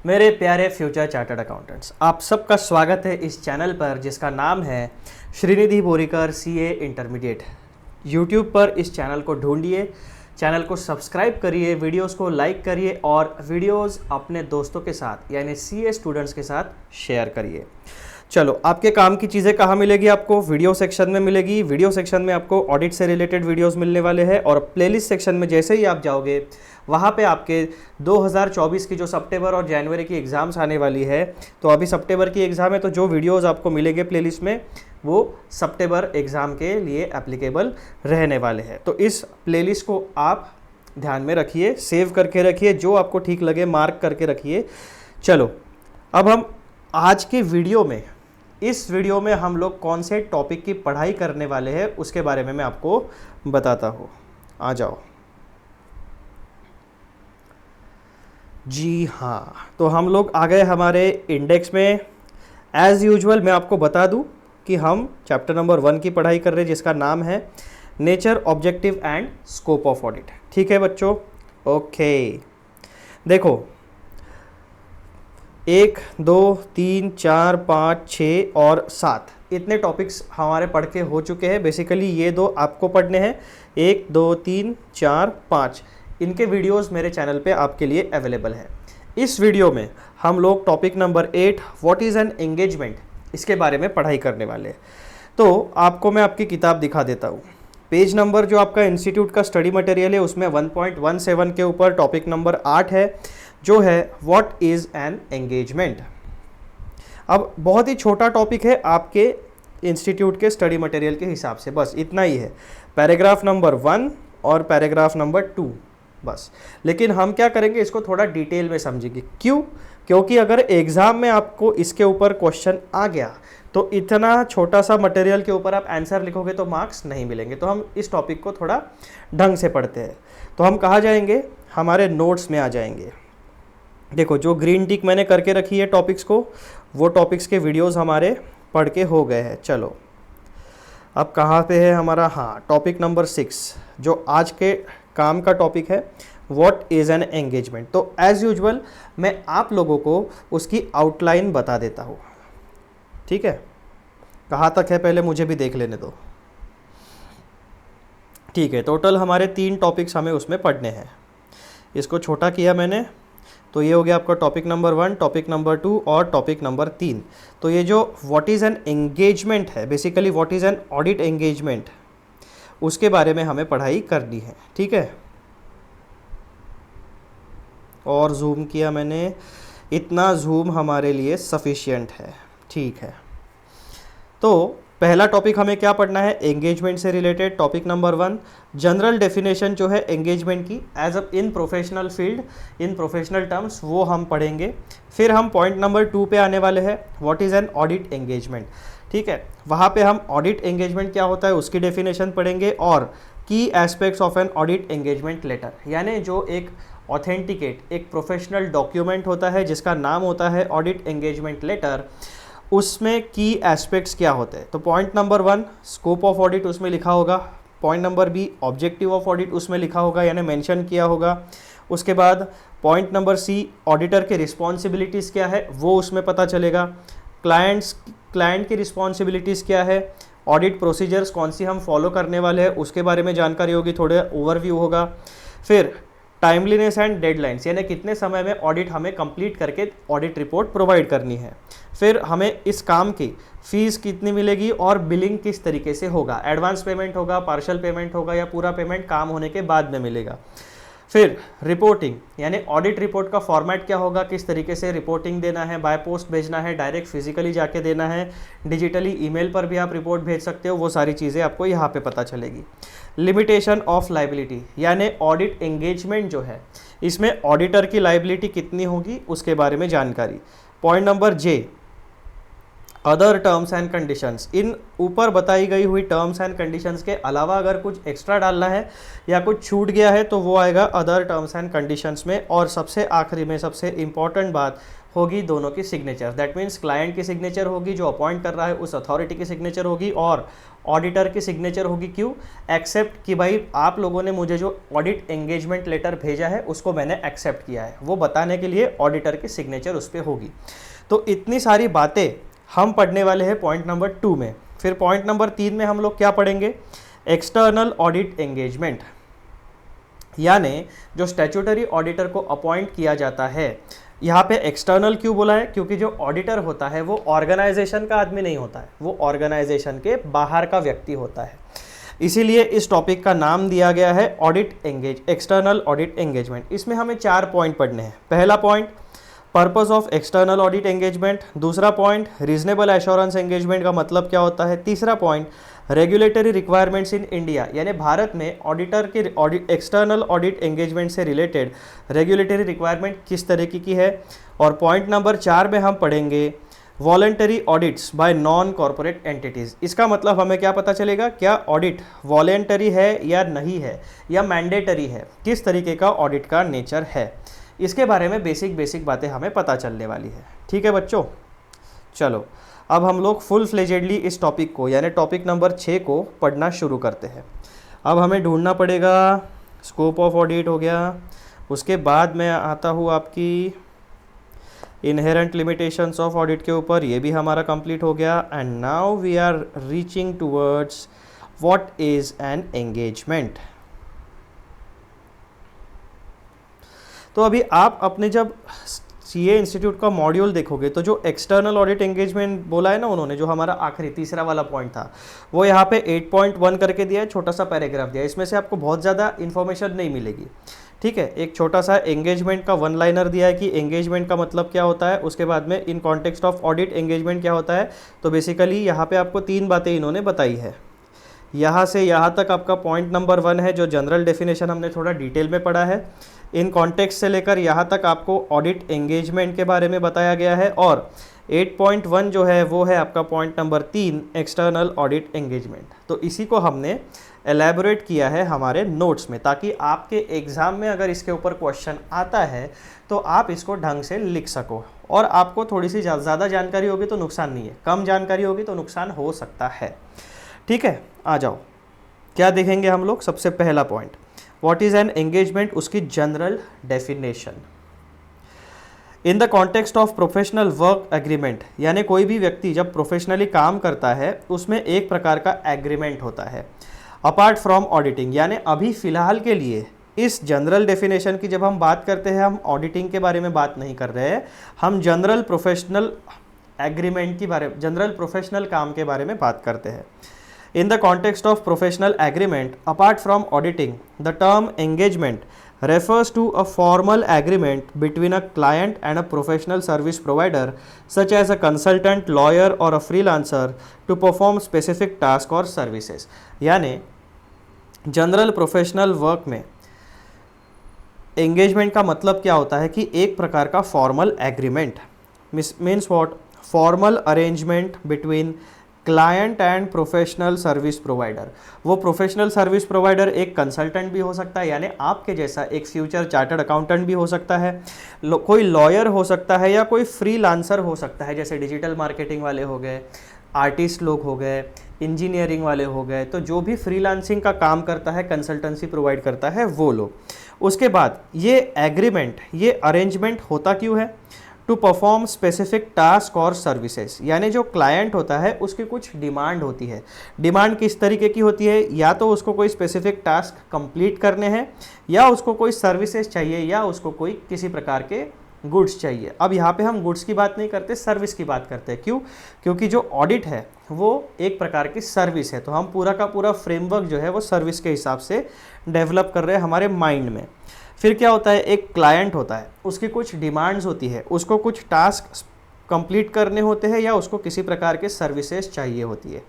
मेरे प्यारे future chartered accountants, आप सबका स्वागत है इस चैनल पर जिसका नाम है Shrinidhi Borikar CA intermediate. YouTube पर इस चैनल को ढूंढिए, चैनल को सब्सक्राइब करिए, वीडियोस को लाइक करिए और वीडियोस अपने दोस्तों के साथ यानी सीए स्टूडेंट्स के साथ शेयर करिए। चलो, आपके काम की चीज़ें कहाँ मिलेगी? आपको वीडियो सेक्शन में मिलेगी। वीडियो सेक्शन में आपको ऑडिट से रिलेटेड वीडियोस मिलने वाले हैं और प्लेलिस्ट सेक्शन में जैसे ही आप जाओगे वहाँ पे आपके 2024 की जो सितंबर और जनवरी की एग्ज़ाम्स आने वाली है, तो अभी सितंबर की एग्ज़ाम है तो जो वीडियोस आपको मिलेंगे प्लेलिस्ट में वो सितंबर एग्ज़ाम के लिए एप्लीकेबल रहने वाले हैं। तो इस प्लेलिस्ट को आप ध्यान में रखिए, सेव करके रखिए, जो आपको ठीक लगे मार्क करके रखिए। चलो, अब हम आज के वीडियो में इस वीडियो में हम लोग कौन से टॉपिक की पढ़ाई करने वाले हैं उसके बारे में मैं आपको बताता हूँ। आ जाओ। जी हाँ, तो हम लोग आ गए हमारे इंडेक्स में। एज़ यूजुअल मैं आपको बता दूँ कि हम चैप्टर नंबर 1 की पढ़ाई कर रहे हैं जिसका नाम है nature, objective and scope of audit. ठीक है बच्चों? ओके, देखो 1, 2, 3, 4, 5, 6 और 7 इतने टॉपिक्स हमारे पढ़ के हो चुके हैं। बेसिकली ये दो आपको पढ़ने हैं, 1, 2, 3, 4, 5 इनके वीडियोस मेरे चैनल पे आपके लिए अवेलेबल है। इस वीडियो में हम लोग topic number 8 what is an engagement इसके बारे में पढ़ाई करने वाले हैं। तो आपको मैं आपकी किताब दिखा देता हूँ। पेज नंबर जो आपका इंस्टीट्यूट का स्टडी मटेरियल है उसमें 1.17 के ऊपर टॉपिक नंबर 8 है जो है व्हाट इज़ एन एंगेजमेंट। अब बहुत ही छोटा टॉपिक है आपके इंस्टीट्यूट के स्टडी मटेरियल के हिसाब से, बस इतना ही है, पैराग्राफ नंबर 1 और पैराग्राफ नंबर 2 बस। लेकिन हम क्या करेंगे, इसको थोड़ा डिटेल में समझेंगे। क्यों? क्योंकि अगर एग्ज़ाम में आपको इसके ऊपर क्वेश्चन आ गया तो इतना छोटा सा मटेरियल के ऊपर आप आंसर लिखोगे तो मार्क्स नहीं मिलेंगे। तो हम इस टॉपिक को थोड़ा ढंग से पढ़ते हैं। तो हम कहाँ जाएंगे? हमारे नोट्स में आ जाएंगे। देखो, जो ग्रीन टिक मैंने करके रखी है टॉपिक्स को, वो टॉपिक्स के वीडियोस हमारे पढ़ के हो गए हैं। चलो, अब कहाँ पे है हमारा? हाँ, टॉपिक नंबर 6 जो आज के काम का टॉपिक है, व्हाट इज़ एन एंगेजमेंट। तो एज़ यूजुअल मैं आप लोगों को उसकी आउटलाइन बता देता हूँ। ठीक है, कहाँ तक है पहले मुझे भी देख लेने दो। ठीक है, टोटल हमारे 3 टॉपिक्स हमें उसमें पढ़ने हैं। इसको छोटा किया मैंने, तो ये हो गया आपका टॉपिक नंबर 1, टॉपिक नंबर 2 और टॉपिक नंबर 3। तो ये जो व्हाट इज़ एन एंगेजमेंट है, basically what is N audit engagement, उसके बारे में हमें पढ़ाई करनी है। ठीक है, और जूम किया मैंने, इतना जूम हमारे लिए सफिशिएंट है। ठीक है, तो पहला टॉपिक हमें क्या पढ़ना है? एंगेजमेंट से related topic number 1, general definition जो है एंगेजमेंट की as a in professional field, in professional terms, वो हम पढ़ेंगे। फिर हम पॉइंट नंबर 2 पे आने वाले हैं, what is N audit engagement. ठीक है, वहाँ पे हम ऑडिट एंगेजमेंट क्या होता है उसकी डेफिनेशन पढ़ेंगे और key aspects of an audit engagement letter, यानी जो एक ऑथेंटिकेट, एक प्रोफेशनल डॉक्यूमेंट होता है जिसका नाम होता है ऑडिट एंगेजमेंट लेटर, उसमें की एस्पेक्ट्स क्या होते हैं। तो point number 1 scope of audit उसमें लिखा होगा, point number B objective of audit उसमें लिखा होगा यानी मेंशन किया होगा। उसके बाद पॉइंट नंबर सी ऑडिटर के रिस्पॉन्सिबिलिटीज़ क्या है वो उसमें पता चलेगा। क्लाइंट की रिस्पॉन्सिबिलिटीज़ क्या है, ऑडिट प्रोसीजर्स कौन सी हम फॉलो करने वाले हैं उसके बारे में जानकारी होगी, थोड़ा ओवरव्यू होगा। फिर टाइमलीनेस एंड डेडलाइंस यानी कितने समय में ऑडिट हमें कंप्लीट करके ऑडिट रिपोर्ट प्रोवाइड करनी है। फिर हमें इस काम की फ़ीस कितनी मिलेगी और बिलिंग किस तरीके से होगा, एडवांस पेमेंट होगा, पार्शियल पेमेंट होगा या पूरा पेमेंट काम होने के बाद में मिलेगा। फिर रिपोर्टिंग यानी ऑडिट रिपोर्ट का फॉर्मेट क्या होगा, किस तरीके से रिपोर्टिंग देना है, बाय पोस्ट भेजना है, डायरेक्ट फिजिकली जाके देना है, डिजिटली ईमेल पर भी आप रिपोर्ट भेज सकते हो, वो सारी चीज़ें आपको यहाँ पे पता चलेगी। लिमिटेशन ऑफ लाइबिलिटी यानी ऑडिट एंगेजमेंट जो है इसमें ऑडिटर की लाइबिलिटी कितनी होगी उसके बारे में जानकारी। Point number J other terms and conditions, इन ऊपर बताई गई हुई टर्म्स एंड कंडीशंस के अलावा अगर कुछ एक्स्ट्रा डालना है या कुछ छूट गया है तो वो आएगा अदर टर्म्स एंड कंडीशंस में। और सबसे आखिरी में सबसे इंपॉर्टेंट बात होगी दोनों की सिग्नेचर, दैट मीन्स क्लाइंट की सिग्नेचर होगी, जो अपॉइंट कर रहा है उस अथॉरिटी की सिग्नेचर होगी, और ऑडिटर की सिग्नेचर होगी। क्यों? एक्सेप्ट कि भाई आप लोगों ने मुझे जो ऑडिट एंगेजमेंट लेटर भेजा है उसको मैंने एक्सेप्ट किया है, वो बताने के लिए ऑडिटर की सिग्नेचर उस पर होगी। तो इतनी सारी बातें हम पढ़ने वाले हैं पॉइंट नंबर 2 में। फिर पॉइंट नंबर 3 में हम लोग क्या पढ़ेंगे? एक्सटर्नल ऑडिट एंगेजमेंट, यानी जो स्टैट्यूटरी ऑडिटर को अपॉइंट किया जाता है। यहाँ पे एक्सटर्नल क्यों बोला है? क्योंकि जो ऑडिटर होता है वो ऑर्गेनाइजेशन का आदमी नहीं होता है, वो ऑर्गेनाइजेशन के बाहर का व्यक्ति होता है। इसीलिए इस टॉपिक का नाम दिया गया है एक्सटर्नल ऑडिट एंगेजमेंट। इसमें हमें 4 पॉइंट पढ़ने हैं। पहला point purpose of external audit engagement, दूसरा पॉइंट रीजनेबल एश्योरेंस एंगेजमेंट का मतलब क्या होता है, तीसरा point regulatory requirements in India, यानी भारत में ऑडिटर की एक्सटर्नल ऑडिट एंगेजमेंट से रिलेटेड रेगुलेटरी रिक्वायरमेंट किस तरीके की है। और पॉइंट नंबर 4 में हम पढ़ेंगे voluntary audits by non corporate entities. इसका मतलब हमें क्या पता चलेगा, क्या ऑडिट वॉलेंटरी है या नहीं है, या मैंडेटरी है, किस तरीके का ऑडिट का नेचर है, इसके बारे में बेसिक बातें हमें पता चलने वाली है। ठीक है बच्चों, चलो अब हम लोग फुल फ्लेजेडली इस टॉपिक को यानी टॉपिक नंबर 6 को पढ़ना शुरू करते हैं। अब हमें ढूंढना पड़ेगा स्कोप ऑफ ऑडिट हो गया, उसके बाद मैं आता हूँ आपकी इनहेरेंट लिमिटेशंस ऑफ ऑडिट के ऊपर, ये भी हमारा कंप्लीट हो गया। And now we are reaching towards what is an engagement. तो अभी आप अपने जब सीए इंस्टीट्यूट का मॉड्यूल देखोगे तो जो एक्सटर्नल ऑडिट एंगेजमेंट बोला है ना उन्होंने, जो हमारा आखिरी तीसरा वाला पॉइंट था, वो यहाँ पे 8.1 करके दिया है, छोटा सा पैराग्राफ दिया है। इसमें से आपको बहुत ज़्यादा इन्फॉर्मेशन नहीं मिलेगी, ठीक है। एक छोटा सा एंगेजमेंट का वन लाइनर दिया है कि एंगेजमेंट का मतलब क्या होता है, उसके बाद में in context of audit engagement क्या होता है। तो बेसिकली यहाँ पे आपको 3 बातें इन्होंने बताई है। यहाँ से यहाँ तक आपका पॉइंट नंबर 1 है, जो जनरल डेफिनेशन हमने थोड़ा डिटेल में पढ़ा है। इन कॉन्टेक्स्ट से लेकर यहाँ तक आपको ऑडिट एंगेजमेंट के बारे में बताया गया है। और 8.1 जो है वो है आपका point number 3 external audit engagement. तो इसी को हमने एलैबोरेट किया है हमारे नोट्स में, ताकि आपके एग्ज़ाम में अगर इसके ऊपर क्वेश्चन आता है तो आप इसको ढंग से लिख सको। और आपको थोड़ी सी ज़्यादा जानकारी होगी तो नुकसान नहीं है, कम जानकारी होगी तो नुकसान हो सकता है। ठीक है, आ जाओ, क्या देखेंगे हम लोग। सबसे पहला point, what is an engagement, उसकी general definition. In the context of professional work agreement, यानी कोई भी व्यक्ति जब प्रोफेशनली काम करता है उसमें एक प्रकार का एग्रीमेंट होता है अपार्ट फ्रॉम ऑडिटिंग। यानी अभी फ़िलहाल के लिए इस जनरल डेफिनेशन की जब हम बात करते हैं, हम ऑडिटिंग के बारे में बात नहीं कर रहे हैं, हम जनरल प्रोफेशनल एग्रीमेंट की जनरल प्रोफेशनल काम के बारे में बात करते हैं। In the context of professional agreement, apart from auditing, the term engagement refers to a formal agreement between a client and a professional service provider, such as a consultant, lawyer or a freelancer, to perform specific task or services. यानी general professional work में engagement का मतलब क्या होता है कि एक प्रकार का formal agreement, means what, formal arrangement between client and professional service provider. वो प्रोफेशनल सर्विस प्रोवाइडर एक कंसल्टेंट भी हो सकता है, यानी आपके जैसा एक फ्यूचर चार्टर्ड अकाउंटेंट भी हो सकता है, कोई लॉयर हो सकता है, या कोई फ्रीलांसर हो सकता है, जैसे डिजिटल मार्केटिंग वाले हो गए, आर्टिस्ट लोग हो गए, इंजीनियरिंग वाले हो गए। तो जो भी फ्रीलांसिंग का काम करता है, कंसल्टेंसी प्रोवाइड करता है, वो लोग। उसके बाद ये एग्रीमेंट, ये अरेंजमेंट होता क्यों है, टू परफॉर्म स्पेसिफिक टास्क और सर्विसेज। यानी जो क्लाइंट होता है उसकी कुछ डिमांड होती है। डिमांड किस तरीके की होती है, या तो उसको कोई स्पेसिफिक टास्क कंप्लीट करने हैं, या उसको कोई सर्विसेज चाहिए, या उसको कोई किसी प्रकार के गुड्स चाहिए। अब यहाँ पे हम गुड्स की बात नहीं करते, सर्विस की बात करते हैं। क्यों? क्योंकि जो ऑडिट है वो एक प्रकार की सर्विस है, तो हम पूरा का पूरा फ्रेमवर्क जो है वो सर्विस के हिसाब से डेवलप कर रहे हैं हमारे माइंड में। फिर क्या होता है, एक क्लाइंट होता है, उसकी कुछ डिमांड्स होती है, उसको कुछ टास्क कंप्लीट करने होते हैं या उसको किसी प्रकार के सर्विसेज चाहिए होती है।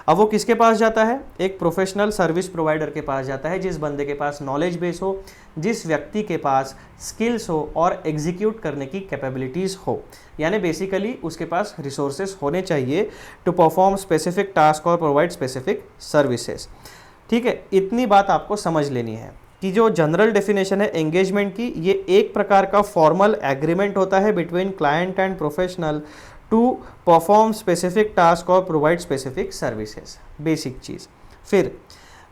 अब वो किसके पास जाता है? एक प्रोफेशनल सर्विस प्रोवाइडर के पास जाता है, जिस बंदे के पास नॉलेज बेस हो, जिस व्यक्ति के पास स्किल्स हो और एग्जीक्यूट करने की कैपेबिलिटीज़ हो, यानी बेसिकली उसके पास रिसोर्सेज होने चाहिए टू परफॉर्म स्पेसिफिक टास्क और प्रोवाइड स्पेसिफिक सर्विसेज। ठीक है, इतनी बात आपको समझ लेनी है कि जो जनरल डेफिनेशन है एंगेजमेंट की, ये एक प्रकार का फॉर्मल एग्रीमेंट होता है between client and professional to perform specific task और प्रोवाइड स्पेसिफिक सर्विसेज, बेसिक चीज़। फिर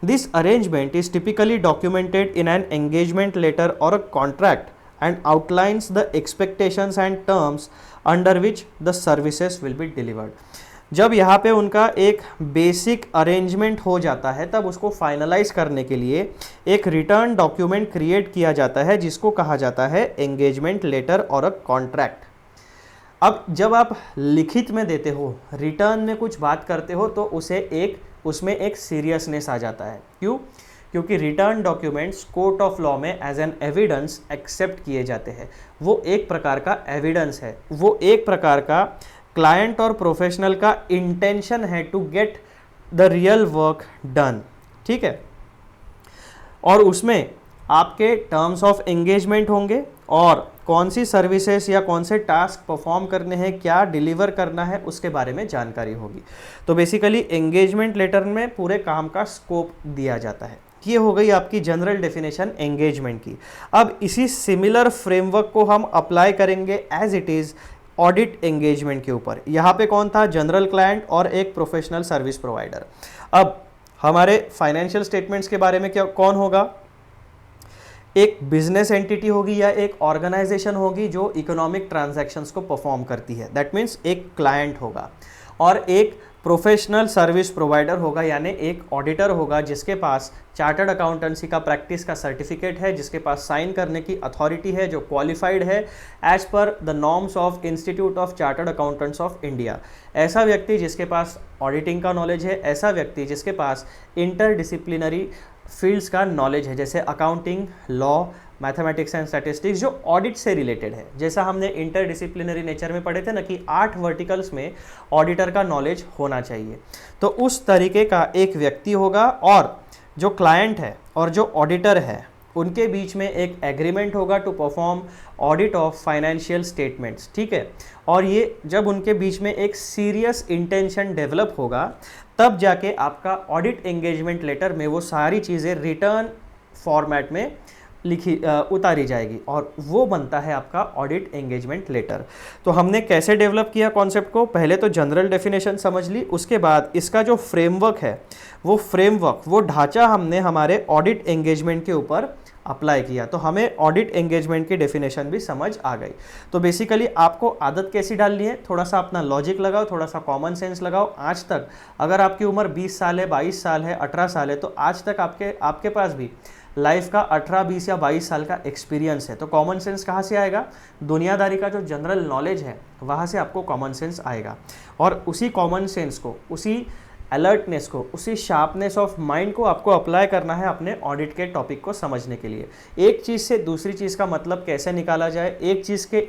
this arrangement is typically documented in an engagement letter और a contract and outlines the expectations and terms under which the services will be delivered. जब यहाँ पे उनका एक basic arrangement हो जाता है तब उसको फाइनलाइज करने के लिए एक रिटर्न डॉक्यूमेंट क्रिएट किया जाता है जिसको कहा जाता है एंगेजमेंट लेटर और अ कॉन्ट्रैक्ट। अब जब आप लिखित में देते हो, रिटर्न में कुछ बात करते हो, तो उसमें एक सीरियसनेस आ जाता है। क्यों? क्योंकि return documents court of law में एज एन एविडेंस एक्सेप्ट किए जाते हैं। वो एक प्रकार का एविडेंस है, वो एक प्रकार का क्लाइंट और प्रोफेशनल का इंटेंशन है to get the real work done. ठीक है, और उसमें आपके टर्म्स ऑफ एंगेजमेंट होंगे और कौन सी सर्विसेज या कौन से टास्क परफॉर्म करने हैं, क्या डिलीवर करना है, उसके बारे में जानकारी होगी। तो बेसिकली एंगेजमेंट लेटर में पूरे काम का स्कोप दिया जाता है। ये हो गई आपकी जनरल डेफिनेशन एंगेजमेंट की। अब इसी सिमिलर फ्रेमवर्क को हम अप्लाई करेंगे as it is audit engagement के ऊपर। यहाँ पे कौन था? जनरल क्लाइंट और एक प्रोफेशनल सर्विस प्रोवाइडर। अब हमारे फाइनेंशियल स्टेटमेंट्स के बारे में क्या कौन होगा? एक बिजनेस एंटिटी होगी या एक ऑर्गेनाइजेशन होगी जो इकोनॉमिक ट्रांजैक्शंस को परफॉर्म करती है, दैट मीन्स एक क्लाइंट होगा। और एक प्रोफेशनल सर्विस प्रोवाइडर होगा, यानी एक ऑडिटर होगा जिसके पास चार्टर्ड अकाउंटेंसी का प्रैक्टिस का सर्टिफिकेट है, जिसके पास साइन करने की अथॉरिटी है, जो क्वालिफाइड है as per the norms of institute of chartered accountants of India. ऐसा व्यक्ति जिसके पास ऑडिटिंग का नॉलेज है, ऐसा व्यक्ति जिसके पास इंटरडिसिप्लिनरी फील्ड्स का नॉलेज है, जैसे accounting, law, mathematics and statistics, जो ऑडिट से रिलेटेड है। जैसा हमने इंटरडिसिप्लिनरी नेचर में पढ़े थे ना कि 8 वर्टिकल्स में ऑडिटर का नॉलेज होना चाहिए। तो उस तरीके का एक व्यक्ति होगा और जो क्लाइंट है और जो ऑडिटर है उनके बीच में एक एग्रीमेंट होगा to perform audit of financial statements. ठीक है, और ये जब उनके बीच में एक सीरियस इंटेंशन डेवलप होगा तब जाके आपका ऑडिट एंगेजमेंट लेटर में वो सारी चीज़ें रिटर्न फॉर्मेट में उतारी जाएगी और वो बनता है आपका ऑडिट एंगेजमेंट लेटर। तो हमने कैसे डेवलप किया कॉन्सेप्ट को? पहले तो जनरल डेफिनेशन समझ ली, उसके बाद इसका जो फ्रेमवर्क है वो ढांचा हमने हमारे ऑडिट एंगेजमेंट के ऊपर अप्लाई किया, तो हमें ऑडिट एंगेजमेंट की डेफिनेशन भी समझ आ गई। तो बेसिकली आपको आदत कैसी डालनी है? थोड़ा सा अपना लॉजिक लगाओ, थोड़ा सा कॉमन सेंस लगाओ। आज तक अगर आपकी उम्र 20 साल है, 22 साल है, 18 साल है, तो आज तक आपके पास भी लाइफ का 18, 20 या 22 साल का एक्सपीरियंस है। तो कॉमन सेंस कहाँ से आएगा? दुनियादारी का जो जनरल नॉलेज है वहाँ से आपको कॉमन सेंस आएगा। और उसी कॉमन सेंस को, उसी अलर्टनेस को, उसी शार्पनेस ऑफ माइंड को आपको अप्लाई करना है अपने ऑडिट के टॉपिक को समझने के लिए। एक चीज़ से दूसरी चीज़ का मतलब कैसे निकाला जाए, एक चीज़ के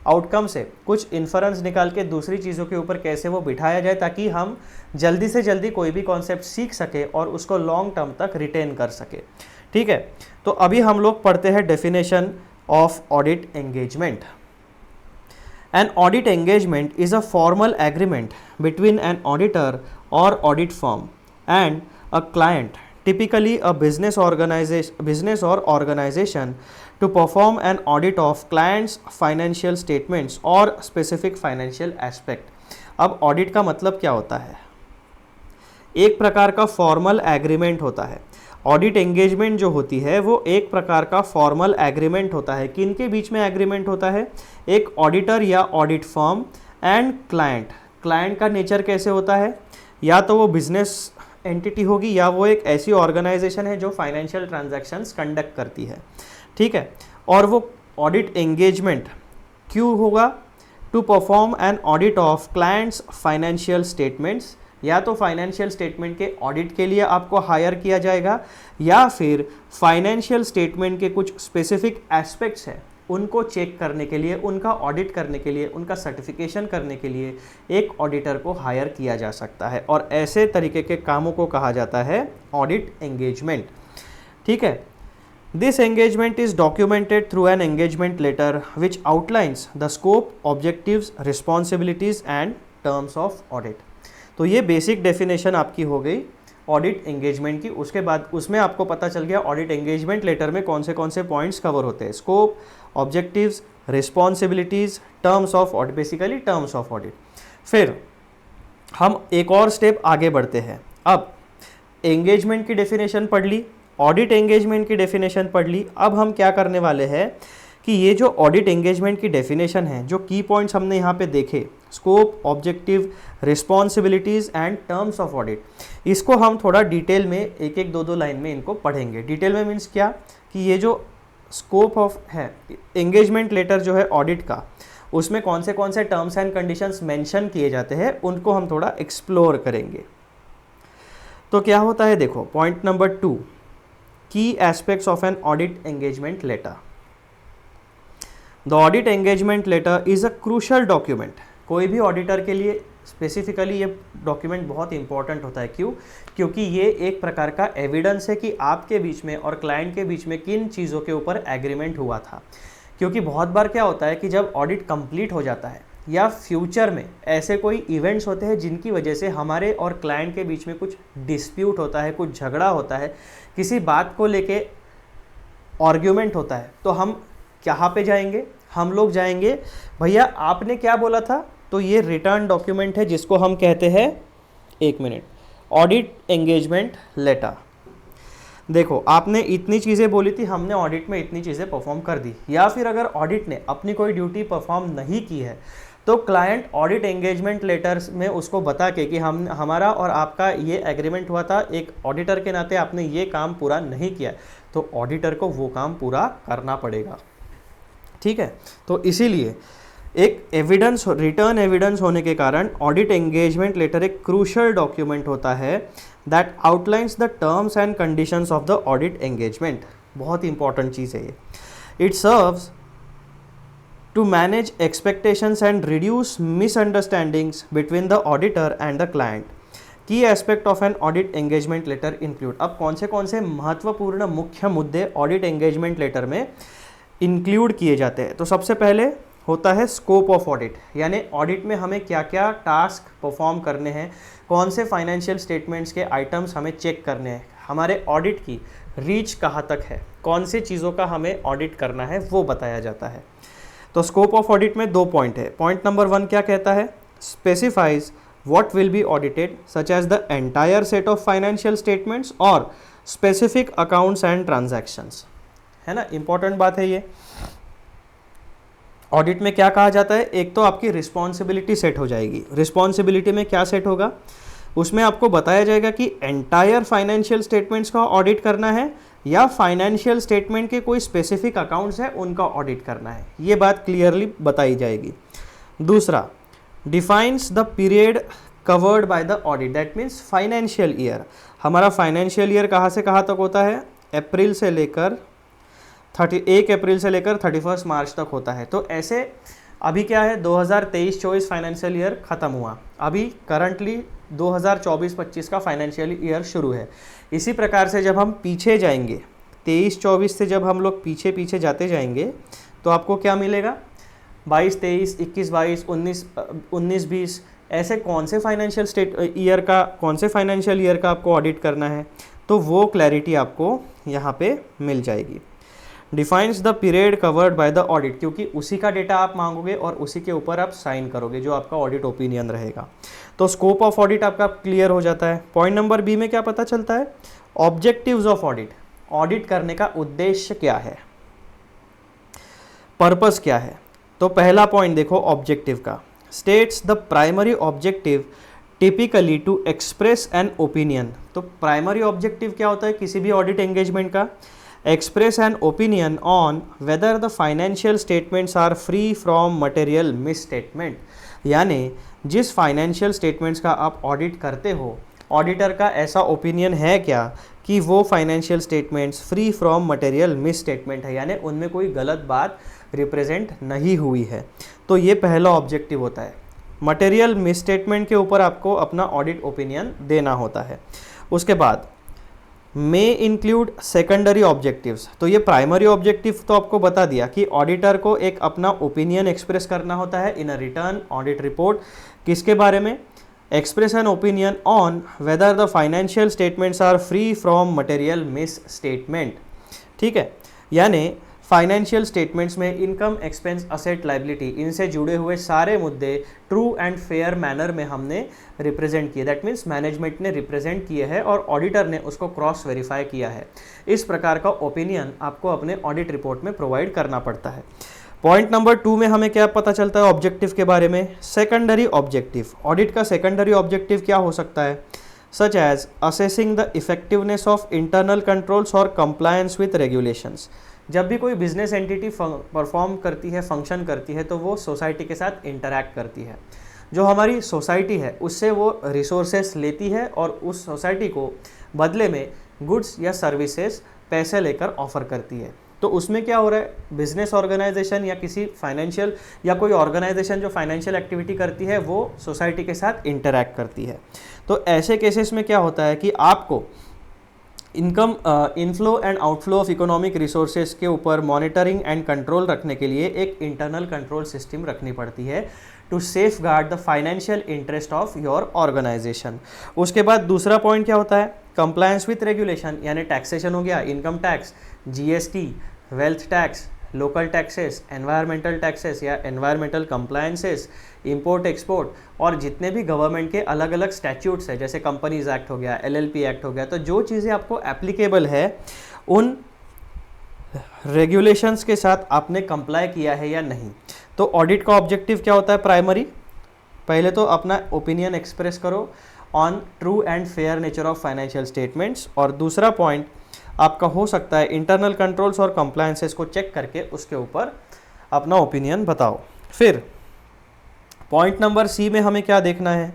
आउटकम से कुछ इन्फरेंस निकाल के दूसरी चीज़ों के ऊपर कैसे वो बिठाया जाए, ताकि हम जल्दी से जल्दी कोई भी कॉन्सेप्ट सीख सके और उसको लॉन्ग टर्म तक रिटेन कर सके। ठीक है, तो अभी हम लोग पढ़ते हैं definition of audit engagement. An audit engagement is a formal agreement between an auditor or audit firm and a client, typically a business or organization, to perform an audit of client's financial statements or specific financial aspect। अब audit का मतलब क्या होता है? एक प्रकार का formal agreement होता है। ऑडिट एंगेजमेंट जो होती है वो एक प्रकार का फॉर्मल एग्रीमेंट होता है। किन के बीच में एग्रीमेंट होता है? एक ऑडिटर या audit firm and client. Client का नेचर कैसे होता है? या तो वो बिजनेस एंटिटी होगी या वो एक ऐसी ऑर्गेनाइजेशन है जो फाइनेंशियल ट्रांजैक्शंस कंडक्ट करती है। ठीक है, और वो ऑडिट एंगेजमेंट क्यों होगा? To perform an audit of clients financial statements, या तो फाइनेंशियल स्टेटमेंट के ऑडिट के लिए आपको हायर किया जाएगा, या फिर फाइनेंशियल स्टेटमेंट के कुछ स्पेसिफिक एस्पेक्ट्स हैं उनको चेक करने के लिए, उनका ऑडिट करने के लिए, उनका सर्टिफिकेशन करने के लिए एक ऑडिटर को हायर किया जा सकता है, और ऐसे तरीके के कामों को कहा जाता है ऑडिट एंगेजमेंट। ठीक है, this engagement is documented through an engagement letter which outlines the scope, objectives, responsibilities and terms of audit. तो ये बेसिक डेफिनेशन आपकी हो गई ऑडिट एंगेजमेंट की। उसके बाद उसमें आपको पता चल गया ऑडिट एंगेजमेंट लेटर में कौन से पॉइंट्स कवर होते हैं, scope, objectives, responsibilities, terms of audit, basically terms of audit. फिर हम एक और स्टेप आगे बढ़ते हैं। अब एंगेजमेंट की डेफिनेशन पढ़ ली, ऑडिट एंगेजमेंट की डेफिनेशन पढ़ ली। अब हम क्या करने वाले हैं कि ये जो ऑडिट एंगेजमेंट की डेफिनेशन है, जो की पॉइंट्स हमने यहाँ पे देखे, scope, objective, responsibilities and terms of audit, इसको हम थोड़ा डिटेल में एक एक दो लाइन में इनको पढ़ेंगे। डिटेल में मीन्स क्या कि ये जो स्कोप ऑफ है एंगेजमेंट लेटर जो है ऑडिट का, उसमें कौन से टर्म्स एंड कंडीशंस मेंशन किए जाते हैं, उनको हम थोड़ा एक्सप्लोर करेंगे। तो क्या होता है, देखो point number 2, key aspects of an audit engagement letter. The audit engagement letter is a crucial document. कोई भी ऑडिटर के लिए स्पेसिफिकली ये डॉक्यूमेंट बहुत इंपॉर्टेंट होता है। क्यों? क्योंकि ये एक प्रकार का एविडेंस है कि आपके बीच में और क्लाइंट के बीच में किन चीज़ों के ऊपर एग्रीमेंट हुआ था। क्योंकि बहुत बार क्या होता है कि जब ऑडिट कंप्लीट हो जाता है या फ्यूचर में ऐसे कोई इवेंट्स होते हैं जिनकी वजह से हमारे और क्लाइंट के बीच में कुछ डिस्प्यूट होता है, कुछ झगड़ा होता है, किसी बात को लेके आर्ग्यूमेंट होता है, तो हम कहाँ पे जाएंगे? हम लोग जाएंगे, भैया आपने क्या बोला था, तो ये रिटर्न डॉक्यूमेंट है जिसको हम कहते हैं, एक मिनट, ऑडिट एंगेजमेंट लेटर। देखो आपने इतनी चीज़ें बोली थी, हमने ऑडिट में इतनी चीज़ें परफॉर्म कर दी, या फिर अगर ऑडिट ने अपनी कोई ड्यूटी परफॉर्म नहीं की है तो क्लाइंट ऑडिट एंगेजमेंट लेटर्स में उसको बता के कि हमारा और आपका ये एग्रीमेंट हुआ था, एक ऑडिटर के नाते आपने ये काम पूरा नहीं किया, तो ऑडिटर को वो काम पूरा करना पड़ेगा। ठीक है, तो इसीलिए एक एविडेंस, रिटर्न एविडेंस होने के कारण ऑडिट एंगेजमेंट लेटर एक क्रूशल डॉक्यूमेंट होता है that outlines the terms and conditions of the audit engagement. बहुत इंपॉर्टेंट चीज़ है ये। It serves to manage expectations and reduce misunderstandings between the auditor and the client. Key aspect of an audit engagement letter include, अब कौन से महत्वपूर्ण मुख्य मुद्दे audit engagement letter में इंक्लूड किए जाते हैं। तो सबसे पहले होता है स्कोप ऑफ ऑडिट, यानी ऑडिट में हमें क्या क्या टास्क परफॉर्म करने हैं, कौन से फाइनेंशियल स्टेटमेंट्स के आइटम्स हमें चेक करने हैं, हमारे ऑडिट की रीच कहाँ तक है, कौन सी चीज़ों का हमें ऑडिट करना है, वो बताया जाता है। तो स्कोप ऑफ ऑडिट में 2 पॉइंट है। पॉइंट नंबर 1 क्या कहता है, specifies what will be audited such as the entire set of financial statements और स्पेसिफिक अकाउंट्स एंड ट्रांजैक्शंस, है ना, इंपॉर्टेंट बात है ये। ऑडिट में क्या कहा जाता है, एक तो आपकी रिस्पॉन्सिबिलिटी सेट हो जाएगी। रिस्पॉन्सिबिलिटी में क्या सेट होगा, उसमें आपको बताया जाएगा कि एंटायर फाइनेंशियल स्टेटमेंट्स का ऑडिट करना है या फाइनेंशियल स्टेटमेंट के कोई स्पेसिफिक अकाउंट्स है उनका ऑडिट करना है, ये बात क्लियरली बताई जाएगी। दूसरा, defines the period covered by the audit, that means financial year. हमारा फाइनेंशियल ईयर कहाँ से कहाँ तक होता है, 1 अप्रैल से लेकर 31 मार्च तक होता है। तो ऐसे अभी क्या है, 2023-24 फाइनेंशियल ईयर ख़त्म हुआ, अभी करंटली 2024-25 का फाइनेंशियल ईयर शुरू है। इसी प्रकार से जब हम पीछे जाएंगे, 23-24 से जब हम लोग पीछे जाते जाएंगे तो आपको क्या मिलेगा, 22-23, 21-22, 19-20, ऐसे कौन से फाइनेंशियल ईयर का आपको ऑडिट करना है, तो वो क्लैरिटी आपको यहाँ पे मिल जाएगी। Defines the period covered by the audit, क्योंकि उसी का डेटा आप मांगोगे और उसी के ऊपर आप साइन करोगे जो आपका ऑडिट ओपिनियन रहेगा। तो स्कोप ऑफ ऑडिट आपका क्लियर हो जाता है। पॉइंट नंबर बी में क्या पता चलता है, ऑब्जेक्टिव्स ऑफ ऑडिट, ऑडिट करने का उद्देश्य क्या है, पर्पस क्या है। तो पहला पॉइंट देखो ऑब्जेक्टिव का, states the primary objective typically to express an opinion. तो प्राइमरी ऑब्जेक्टिव क्या होता है किसी भी ऑडिट एंगेजमेंट का, express an opinion on whether the financial statements are free from material misstatement, यानी जिस फाइनेंशियल स्टेटमेंट्स का आप ऑडिट करते हो ऑडिटर का ऐसा ओपिनियन है क्या कि वो financial statements free from material miss statement है, यानी उनमें कोई गलत बात रिप्रेजेंट नहीं हुई है। तो ये पहला ऑब्जेक्टिव होता है, मटेरियल मिस स्टेटमेंट के ऊपर आपको अपना ऑडिट ओपिनियन देना होता है। उसके बाद मे इंक्लूड सेकेंडरी ऑब्जेक्टिव्स। तो ये प्राइमरी ऑब्जेक्टिव तो आपको बता दिया कि ऑडिटर को एक अपना ओपिनियन एक्सप्रेस करना होता है in a return audit report. किसके बारे में? Express an opinion on whether the financial statements are free from material misstatement. ठीक है, यानी फाइनेंशियल स्टेटमेंट्स में इनकम, एक्सपेंस, असेट, लाइबिलिटी, इनसे जुड़े हुए सारे मुद्दे ट्रू एंड फेयर मैनर में हमने रिप्रेजेंट किए। दैट मीन्स मैनेजमेंट ने रिप्रेजेंट किए हैं और ऑडिटर ने उसको क्रॉस वेरीफाई किया है। इस प्रकार का ओपिनियन आपको अपने ऑडिट रिपोर्ट में प्रोवाइड करना पड़ता है। पॉइंट नंबर 2 में हमें क्या पता चलता है ऑब्जेक्टिव के बारे में? Secondary objective. ऑडिट का सेकेंडरी ऑब्जेक्टिव क्या हो सकता है? Such as assessing the effectiveness of internal controls और कंप्लायंस विथ रेगुलेशंस। जब भी कोई बिजनेस एंटिटी परफॉर्म करती है, फंक्शन करती है, तो वो सोसाइटी के साथ इंटरैक्ट करती है। जो हमारी सोसाइटी है उससे वो रिसोर्सेस लेती है और उस सोसाइटी को बदले में गुड्स या सर्विसेज पैसे लेकर ऑफर करती है। तो उसमें क्या हो रहा है, बिजनेस ऑर्गेनाइजेशन या किसी फाइनेंशियल या कोई ऑर्गेनाइजेशन जो फाइनेंशियल एक्टिविटी करती है वो सोसाइटी के साथ इंटरैक्ट करती है। तो ऐसे केसेस में क्या होता है कि आपको income, inflow and outflow of economic resources के ऊपर मॉनिटरिंग एंड कंट्रोल रखने के लिए एक इंटरनल कंट्रोल सिस्टम रखनी पड़ती है to safeguard the financial interest of your organisation. उसके बाद दूसरा पॉइंट क्या होता है? कंप्लायंस विथ रेगुलेशन, यानी टैक्सेशन हो गया, income tax, GST, wealth tax, local taxes, environmental taxes या एनवायरमेंटल कंप्लायंसेस, इंपोर्ट एक्सपोर्ट, और जितने भी गवर्नमेंट के अलग अलग स्टैट्यूट्स है जैसे कंपनीज एक्ट हो गया, एलएलपी एक्ट हो गया, तो जो चीज़ें आपको एप्लीकेबल है उन रेगुलेशंस के साथ आपने कंप्लाई किया है या नहीं। तो ऑडिट का ऑब्जेक्टिव क्या होता है? प्राइमरी, पहले तो अपना ओपिनियन एक्सप्रेस करो on true and fair nature of financial statements, और दूसरा पॉइंट आपका हो सकता है इंटरनल कंट्रोल्स और कंप्लायंसेस को चेक करके उसके ऊपर अपना ओपिनियन बताओ। फिर पॉइंट नंबर सी में हमें क्या देखना है?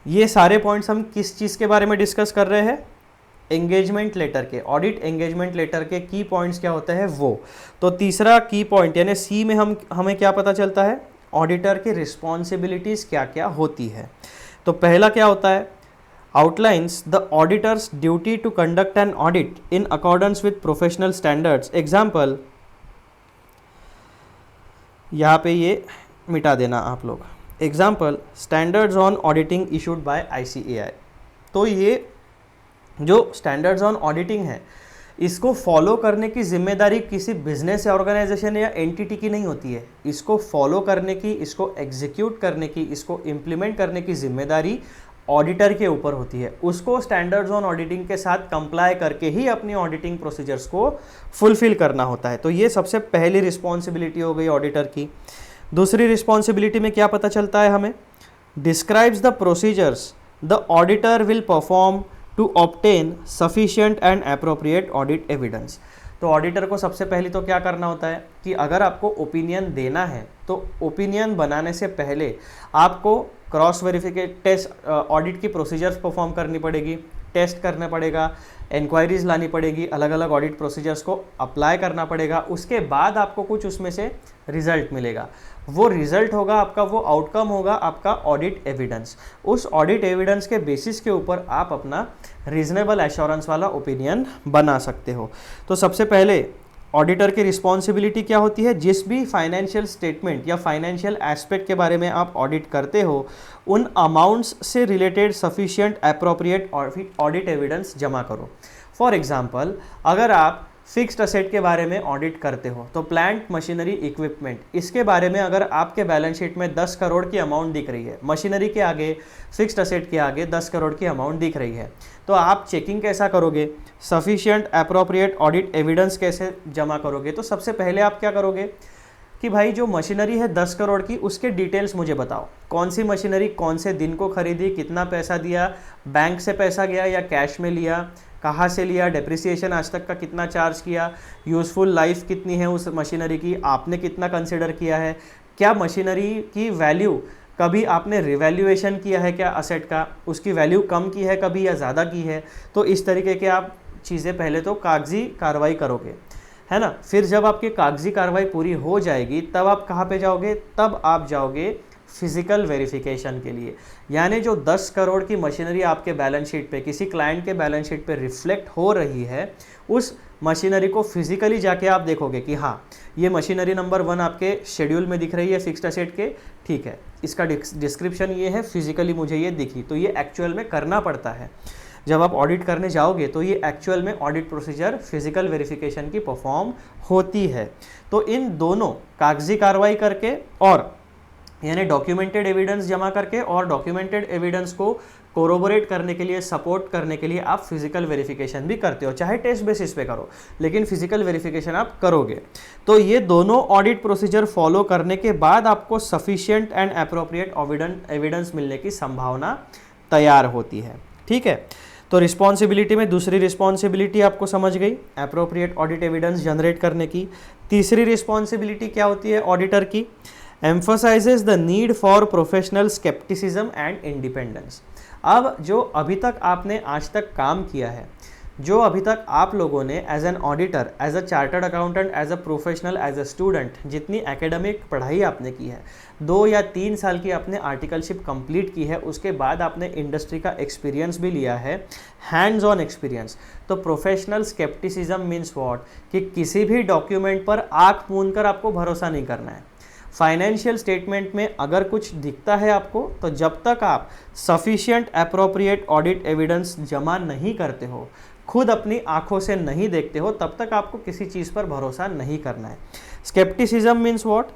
ये सारे पॉइंट्स हम किस चीज़ के बारे में डिस्कस कर रहे हैं? एंगेजमेंट लेटर के, ऑडिट एंगेजमेंट लेटर के की पॉइंट्स क्या होते हैं वो। तो तीसरा की पॉइंट यानी सी में हमें क्या पता चलता है? ऑडिटर की रिस्पॉन्सिबिलिटीज़ क्या क्या होती है। तो पहला क्या होता है? outlines the auditor's duty to conduct an audit in accordance with professional standards। Example यहाँ पे ये मिटा देना आप लोग। Example standards on auditing issued by ICAI। तो ये जो स्टैंडर्ड्स ऑन ऑडिटिंग है इसको फॉलो करने की जिम्मेदारी किसी बिजनेस ऑर्गेनाइजेशन या एंटिटी की नहीं होती है। इसको फॉलो करने की, इसको एग्जीक्यूट करने की, इसको इम्प्लीमेंट करने की जिम्मेदारी ऑडिटर के ऊपर होती है। उसको स्टैंडर्ड्स ऑन ऑडिटिंग के साथ कंप्लाई करके ही अपनी ऑडिटिंग प्रोसीजर्स को फुलफिल करना होता है। तो ये सबसे पहली रिस्पॉन्सिबिलिटी हो गई ऑडिटर की। दूसरी रिस्पॉन्सिबिलिटी में क्या पता चलता है हमें? Describes the procedures the auditor will perform to obtain sufficient and appropriate audit evidence. तो ऑडिटर को सबसे पहले तो क्या करना होता है कि अगर आपको ओपिनियन देना है तो ओपिनियन बनाने से पहले आपको क्रॉस वेरिफिकेट टेस्ट, ऑडिट की प्रोसीजर्स परफॉर्म करनी पड़ेगी, टेस्ट करना पड़ेगा, इंक्वायरीज लानी पड़ेगी, अलग अलग ऑडिट प्रोसीजर्स को अप्लाई करना पड़ेगा। उसके बाद आपको कुछ उसमें से रिजल्ट मिलेगा। वो रिजल्ट होगा आपका, वो आउटकम होगा आपका ऑडिट एविडेंस। उस ऑडिट एविडेंस के बेसिस के ऊपर आप अपना रीजनेबल एश्योरेंस वाला ओपिनियन बना सकते हो। तो सबसे पहले ऑडिटर की रिस्पॉन्सिबिलिटी क्या होती है? जिस भी फाइनेंशियल स्टेटमेंट या फाइनेंशियल एस्पेक्ट के बारे में आप ऑडिट करते हो उन अमाउंट्स से related sufficient appropriate audit evidence जमा करो। फॉर एग्जांपल अगर आप फिक्स्ड असेट के बारे में ऑडिट करते हो तो प्लांट, मशीनरी, इक्विपमेंट, इसके बारे में अगर आपके बैलेंस शीट में 10 करोड़ की अमाउंट दिख रही है, मशीनरी के आगे, फिक्स्ड असेट के आगे 10 करोड़ की अमाउंट दिख रही है, तो आप चेकिंग कैसा करोगे? सफिशिएंट एप्रोप्रिएट ऑडिट एविडेंस कैसे जमा करोगे? तो सबसे पहले आप क्या करोगे कि भाई जो मशीनरी है 10 करोड़ की उसके डिटेल्स मुझे बताओ। कौन सी मशीनरी कौन से दिन को खरीदी, कितना पैसा दिया, बैंक से पैसा गया या कैश में लिया, कहाँ से लिया, डेप्रिसिएशन आज तक का कितना चार्ज किया, यूज़फुल लाइफ कितनी है उस मशीनरी की, आपने कितना कंसिडर किया है, क्या मशीनरी की वैल्यू कभी आपने रिवैल्यूएशन किया है क्या असेट का, उसकी वैल्यू कम की है कभी या ज़्यादा की है, तो इस तरीके के आप चीज़ें पहले तो कागजी कार्रवाई करोगे, है ना। फिर जब आपकी कागजी कार्रवाई पूरी हो जाएगी तब आप कहाँ पे जाओगे, तब आप जाओगे फिजिकल वेरिफिकेशन के लिए। यानी जो 10 करोड़ की मशीनरी आपके बैलेंस शीट पे, किसी क्लाइंट के बैलेंस शीट पे रिफ्लेक्ट हो रही है, उस मशीनरी को फिजिकली जाके आप देखोगे कि हाँ ये मशीनरी नंबर 1 आपके शेड्यूल में दिख रही है फिक्स्ड असेट के, ठीक है, इसका डिस्क्रिप्शन ये है, फिजिकली मुझे ये दिखी, तो ये एक्चुअल में करना पड़ता है। जब आप ऑडिट करने जाओगे तो ये एक्चुअल में ऑडिट प्रोसीजर फिजिकल वेरिफिकेशन की परफॉर्म होती है। तो इन दोनों कागजी कार्रवाई करके और यानी डॉक्यूमेंटेड एविडेंस जमा करके और डॉक्यूमेंटेड एविडेंस को कोरोबोरेट करने के लिए, सपोर्ट करने के लिए आप फिजिकल वेरिफिकेशन भी करते हो, चाहे टेस्ट बेसिस पे करो, लेकिन फिजिकल वेरिफिकेशन आप करोगे। तो ये दोनों ऑडिट प्रोसीजर फॉलो करने के बाद आपको सफिशिएंट एंड अप्रोप्रिएट एविडेंस मिलने की संभावना तैयार होती है, ठीक है। तो रिस्पॉन्सिबिलिटी में दूसरी रिस्पॉन्सिबिलिटी आपको समझ गई, अप्रोप्रिएट ऑडिट एविडेंस जनरेट करने की। तीसरी रिस्पॉन्सिबिलिटी क्या होती है ऑडिटर की, emphasizes the need for professional skepticism and independence। अब जो अभी तक आपने आज तक काम किया है, जो अभी तक आप लोगों ने as an auditor, as a chartered accountant, as a professional, as a student, जितनी एकेडमिक पढ़ाई आपने की है, 2 या 3 साल की आपने आर्टिकलशिप कंप्लीट की है, उसके बाद आपने इंडस्ट्री का एक्सपीरियंस भी लिया है, हैंड्स ऑन एक्सपीरियंस। तो प्रोफेशनल स्केप्टिसिज्म मीन्स व्हाट, कि किसी भी डॉक्यूमेंट पर आँख मूंद कर आपको भरोसा नहीं करना है। फाइनेंशियल स्टेटमेंट में अगर कुछ दिखता है आपको, तो जब तक आप सफिशिएंट अप्रोप्रिएट ऑडिट एविडेंस जमा नहीं करते हो, खुद अपनी आंखों से नहीं देखते हो, तब तक आपको किसी चीज़ पर भरोसा नहीं करना है। स्केप्टिसिज्म मीन्स व्हाट,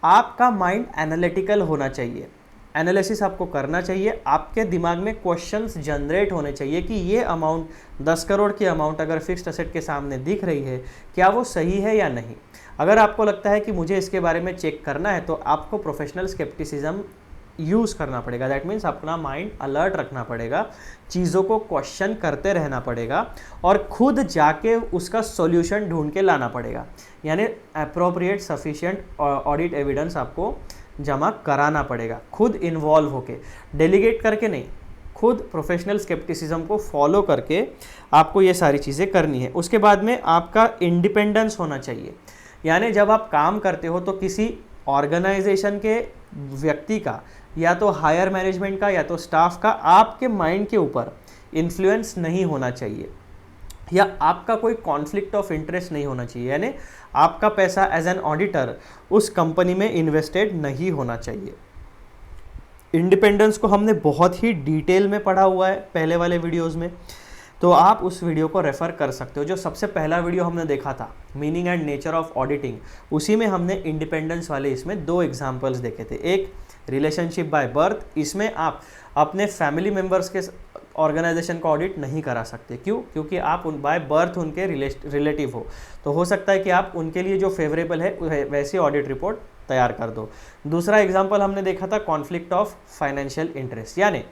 आपका माइंड एनालिटिकल होना चाहिए, एनालिसिस आपको करना चाहिए, आपके दिमाग में क्वेश्चंस जनरेट होने चाहिए कि ये अमाउंट 10 करोड़ की अमाउंट अगर फिक्स्ड असेट के सामने दिख रही है, क्या वो सही है या नहीं। अगर आपको लगता है कि मुझे इसके बारे में चेक करना है, तो आपको प्रोफेशनल स्केप्टिसिज्म यूज़ करना पड़ेगा। दैट मीन्स अपना माइंड अलर्ट रखना पड़ेगा, चीज़ों को क्वेश्चन करते रहना पड़ेगा और खुद जाके उसका सॉल्यूशन ढूंढ के लाना पड़ेगा। यानी अप्रोप्रिएट सफिशिएंट ऑडिट एविडेंस आपको जमा कराना पड़ेगा, खुद इन्वॉल्व होके, डेलीगेट करके नहीं, खुद प्रोफेशनल स्केप्टिसिज्म को फॉलो करके आपको ये सारी चीज़ें करनी है। उसके बाद में आपका इंडिपेंडेंस होना चाहिए। यानी जब आप काम करते हो तो किसी ऑर्गेनाइजेशन के व्यक्ति का, या तो हायर मैनेजमेंट का, या तो स्टाफ का, आपके माइंड के ऊपर इन्फ्लुएंस नहीं होना चाहिए, या आपका कोई कॉन्फ्लिक्ट ऑफ इंटरेस्ट नहीं होना चाहिए। यानी आपका पैसा एज एन ऑडिटर उस कंपनी में इन्वेस्टेड नहीं होना चाहिए। इंडिपेंडेंस को हमने बहुत ही डिटेल में पढ़ा हुआ है पहले वाले वीडियोज़ में, तो आप उस वीडियो को रेफ़र कर सकते हो। जो सबसे पहला वीडियो हमने देखा था, meaning and nature of auditing, उसी में हमने इंडिपेंडेंस वाले इसमें 2 एग्जाम्पल्स देखे थे। एक रिलेशनशिप बाय बर्थ, इसमें आप अपने फैमिली मेम्बर्स के ऑर्गेनाइजेशन का ऑडिट नहीं करा सकते। क्यों? क्योंकि आप बाय बर्थ उनके रिलेटिव हो, तो हो सकता है कि आप उनके लिए जो फेवरेबल है वैसी ऑडिट रिपोर्ट तैयार कर दो। दूसरा एग्जाम्पल हमने देखा था कॉन्फ्लिक्ट ऑफ फाइनेंशियल इंटरेस्ट, यानी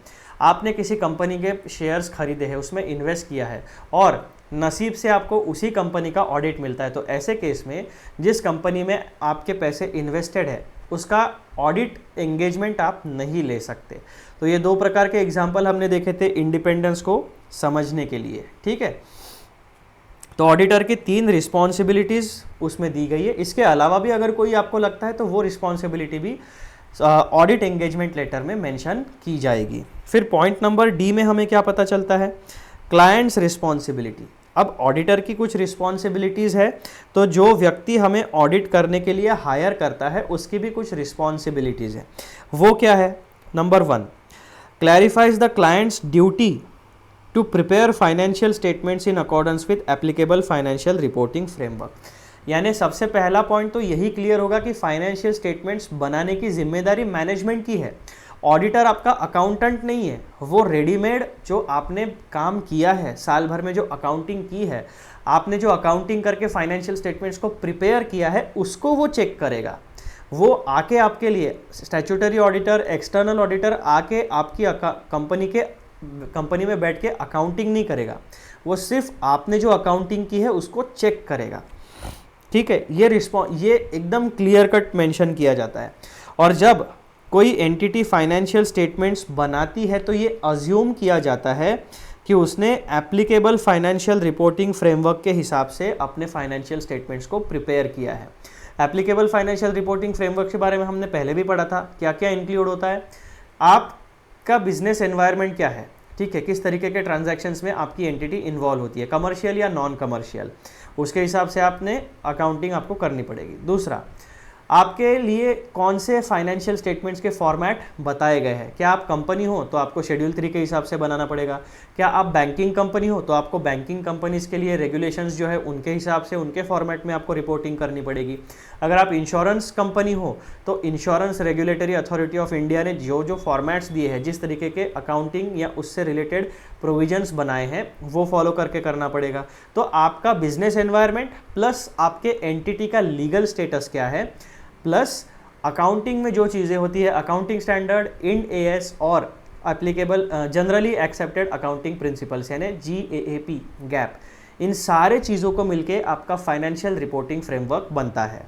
आपने किसी कंपनी के शेयर्स खरीदे हैं, उसमें इन्वेस्ट किया है और नसीब से आपको उसी कंपनी का ऑडिट मिलता है, तो ऐसे केस में जिस कंपनी में आपके पैसे इन्वेस्टेड है उसका ऑडिट एंगेजमेंट आप नहीं ले सकते। तो ये 2 प्रकार के एग्जाम्पल हमने देखे थे इंडिपेंडेंस को समझने के लिए, ठीक है। तो ऑडिटर की 3 रिस्पॉन्सिबिलिटीज़ उसमें दी गई है। इसके अलावा भी अगर कोई आपको लगता है तो वो रिस्पॉन्सिबिलिटी भी ऑडिट एंगेजमेंट लेटर में मेंशन की जाएगी। फिर पॉइंट नंबर डी में हमें क्या पता चलता है, क्लाइंट्स रिस्पॉन्सिबिलिटी। अब ऑडिटर की कुछ रिस्पॉन्सिबिलिटीज़ है, तो जो व्यक्ति हमें ऑडिट करने के लिए हायर करता है उसकी भी कुछ रिस्पॉन्सिबिलिटीज़ है। वो क्या है? Number 1, clarifies the clients duty to prepare financial statements in accordance with applicable financial reporting framework. यानी सबसे पहला पॉइंट तो यही क्लियर होगा कि फाइनेंशियल स्टेटमेंट्स बनाने की जिम्मेदारी मैनेजमेंट की है। ऑडिटर आपका अकाउंटेंट नहीं है, वो रेडीमेड जो आपने काम किया है, साल भर में जो अकाउंटिंग की है, आपने जो अकाउंटिंग करके फाइनेंशियल स्टेटमेंट्स को प्रिपेयर किया है, उसको वो चेक करेगा। वो आके आपके लिए स्टैट्यूटरी ऑडिटर, एक्सटर्नल ऑडिटर आके आपकी कंपनी में बैठ के अकाउंटिंग नहीं करेगा, वो सिर्फ आपने जो अकाउंटिंग की है उसको चेक करेगा, ठीक है। ये एकदम क्लियर कट मेंशन किया जाता है। और जब कोई एंटिटी फाइनेंशियल स्टेटमेंट्स बनाती है तो ये अज्यूम किया जाता है कि उसने एप्लीकेबल फाइनेंशियल रिपोर्टिंग फ्रेमवर्क के हिसाब से अपने फाइनेंशियल स्टेटमेंट्स को प्रिपेयर किया है। एप्लीकेबल फाइनेंशियल रिपोर्टिंग फ्रेमवर्क के बारे में हमने पहले भी पढ़ा था, क्या क्या इंक्लूड होता है, आपका बिजनेस एनवायरनमेंट क्या है, ठीक है, किस तरीके के ट्रांजैक्शंस में आपकी एंटिटी इन्वॉल्व होती है, कमर्शियल या नॉन कमर्शियल, उसके हिसाब से आपने अकाउंटिंग आपको करनी पड़ेगी। दूसरा, आपके लिए कौन से फाइनेंशियल स्टेटमेंट्स के फॉर्मेट बताए गए हैं, क्या आप कंपनी हो तो आपको शेड्यूल 3 के हिसाब से बनाना पड़ेगा, क्या आप बैंकिंग कंपनी हो तो आपको बैंकिंग कंपनीज के लिए रेगुलेशंस जो है उनके हिसाब से उनके फॉर्मेट में आपको रिपोर्टिंग करनी पड़ेगी। अगर आप इंश्योरेंस कंपनी हो तो insurance regulatory authority of India ने जो जो फॉर्मेट्स दिए हैं, जिस तरीके के अकाउंटिंग या उससे रिलेटेड प्रोविजंस बनाए हैं, वो फॉलो करके करना पड़ेगा। तो आपका बिजनेस एनवायरनमेंट प्लस आपके एंटिटी का लीगल स्टेटस क्या है, प्लस अकाउंटिंग में जो चीज़ें होती है, अकाउंटिंग स्टैंडर्ड, इंड एएस और applicable generally accepted accounting principles यानी GAAP गैप, इन सारे चीज़ों को मिलके आपका फाइनेंशियल रिपोर्टिंग फ्रेमवर्क बनता है।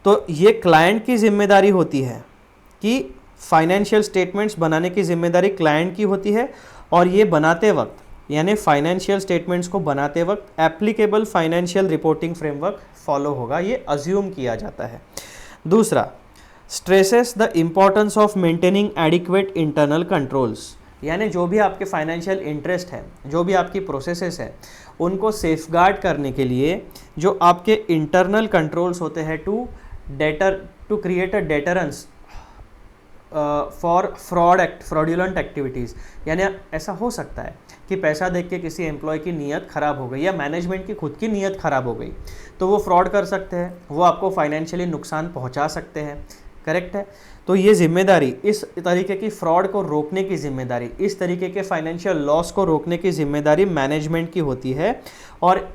तो ये क्लाइंट की जिम्मेदारी होती है कि फाइनेंशियल स्टेटमेंट्स बनाने की जिम्मेदारी क्लाइंट की होती है, और ये बनाते वक्त यानी फाइनेंशियल स्टेटमेंट्स को बनाते वक्त applicable financial reporting framework follow होगा, ये अज्यूम किया जाता है। दूसरा, stresses the importance of maintaining adequate internal controls, यानी जो भी आपके फाइनेंशियल इंटरेस्ट है, जो भी आपकी प्रोसेसेस है, उनको सेफगार्ड करने के लिए जो आपके इंटरनल कंट्रोल्स होते हैं to create a deterrence for fraudulent activities. यानी ऐसा हो सकता है कि पैसा देख के किसी एम्प्लॉय की नीयत ख़राब हो गई या मैनेजमेंट की खुद की नीयत ख़राब हो गई, तो वो फ्रॉड कर सकते हैं, वो आपको फाइनेंशियली नुकसान पहुंचा सकते हैं, करेक्ट है। तो ये जिम्मेदारी, इस तरीके की फ्रॉड को रोकने की जिम्मेदारी, इस तरीके के फाइनेंशियल लॉस को रोकने की जिम्मेदारी मैनेजमेंट की होती है, और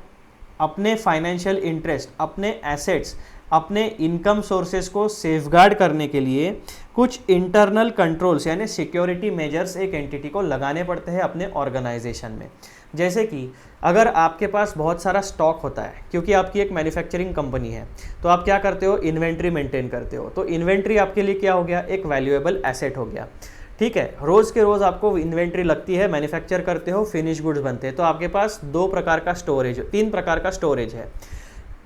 अपने फाइनेंशियल इंटरेस्ट, अपने एसेट्स, अपने इनकम सोर्सेज को सेफगार्ड करने के लिए कुछ इंटरनल कंट्रोल्स यानी सिक्योरिटी मेजर्स एक एंटिटी को लगाने पड़ते हैं अपने ऑर्गेनाइजेशन में। जैसे कि अगर आपके पास बहुत सारा स्टॉक होता है, क्योंकि आपकी एक मैन्युफैक्चरिंग कंपनी है, तो आप क्या करते हो, इन्वेंट्री मेंटेन करते हो। तो इन्वेंट्री आपके लिए क्या हो गया, एक वैल्यूएबल एसेट हो गया, ठीक है। रोज़ के रोज़ आपको इन्वेंट्री लगती है, मैन्युफैक्चर करते हो, फिनिश गुड्स बनते हैं, तो आपके पास 2 प्रकार का स्टोरेज, 3 प्रकार का स्टोरेज है।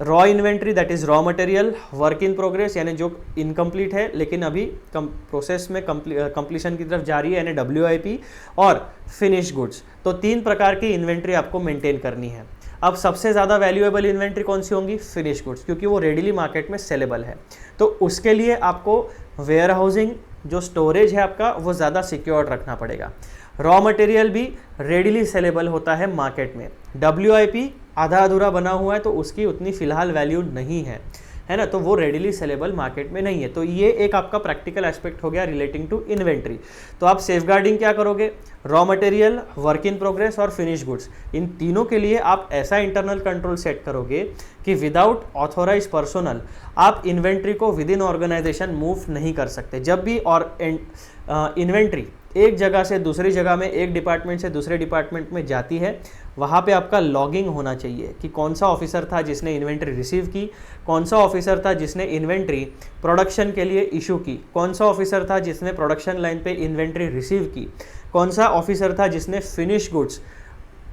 Raw inventory that is raw material, work in progress यानी जो इनकम्प्लीट है लेकिन अभी प्रोसेस में कंप्लीशन की तरफ जा रही है यानी WIP, और फिनिश गुड्स। तो 3 प्रकार की इन्वेंट्री आपको मेंटेन करनी है। अब सबसे ज़्यादा वैल्यूएबल इन्वेंट्री कौन सी होंगी, फिनिश गुड्स, क्योंकि वो रेडिली मार्केट में सेलेबल है। तो उसके लिए आपको वेयर हाउसिंग, जो स्टोरेज है आपका, वो ज़्यादा सिक्योर्ड रखना पड़ेगा। रॉ मटेरियल भी रेडिली सेलेबल होता है मार्केट में। WIP आधा अधूरा बना हुआ है तो उसकी उतनी फ़िलहाल वैल्यू नहीं है ना, तो वो रेडिली सेलेबल मार्केट में नहीं है। तो ये एक आपका प्रैक्टिकल एस्पेक्ट हो गया रिलेटिंग टू इन्वेंट्री। तो आप सेफगार्डिंग क्या करोगे, raw material, work in progress और फिनिश गुड्स, इन तीनों के लिए आप ऐसा इंटरनल कंट्रोल सेट करोगे कि विदाउट ऑथोराइज पर्सनल आप इन्वेंट्री को विद इन ऑर्गेनाइजेशन मूव नहीं कर सकते। जब भी और इन्वेंट्री एक जगह से दूसरी जगह में, एक डिपार्टमेंट से दूसरे डिपार्टमेंट में जाती है, वहाँ पे आपका लॉगिंग होना चाहिए कि कौन सा ऑफिसर था जिसने इन्वेंट्री रिसीव की, कौन सा ऑफिसर था जिसने इन्वेंट्री प्रोडक्शन के लिए इशू की, कौन सा ऑफिसर था जिसने प्रोडक्शन लाइन पे इन्वेंट्री रिसीव की, कौन सा ऑफिसर था जिसने फिनिश गुड्स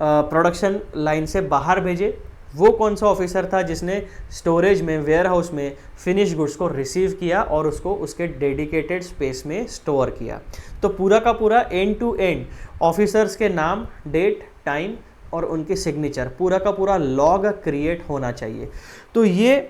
प्रोडक्शन लाइन से बाहर भेजे, वो कौन सा ऑफिसर था जिसने स्टोरेज में, वेयर हाउस में फिनिश गुड्स को रिसीव किया और उसको उसके डेडिकेटेड स्पेस में स्टोर किया। तो पूरा का पूरा एंड टू एंड ऑफिसर्स के नाम, डेट, टाइम और उनकी सिग्नेचर, पूरा का पूरा लॉग क्रिएट होना चाहिए। तो ये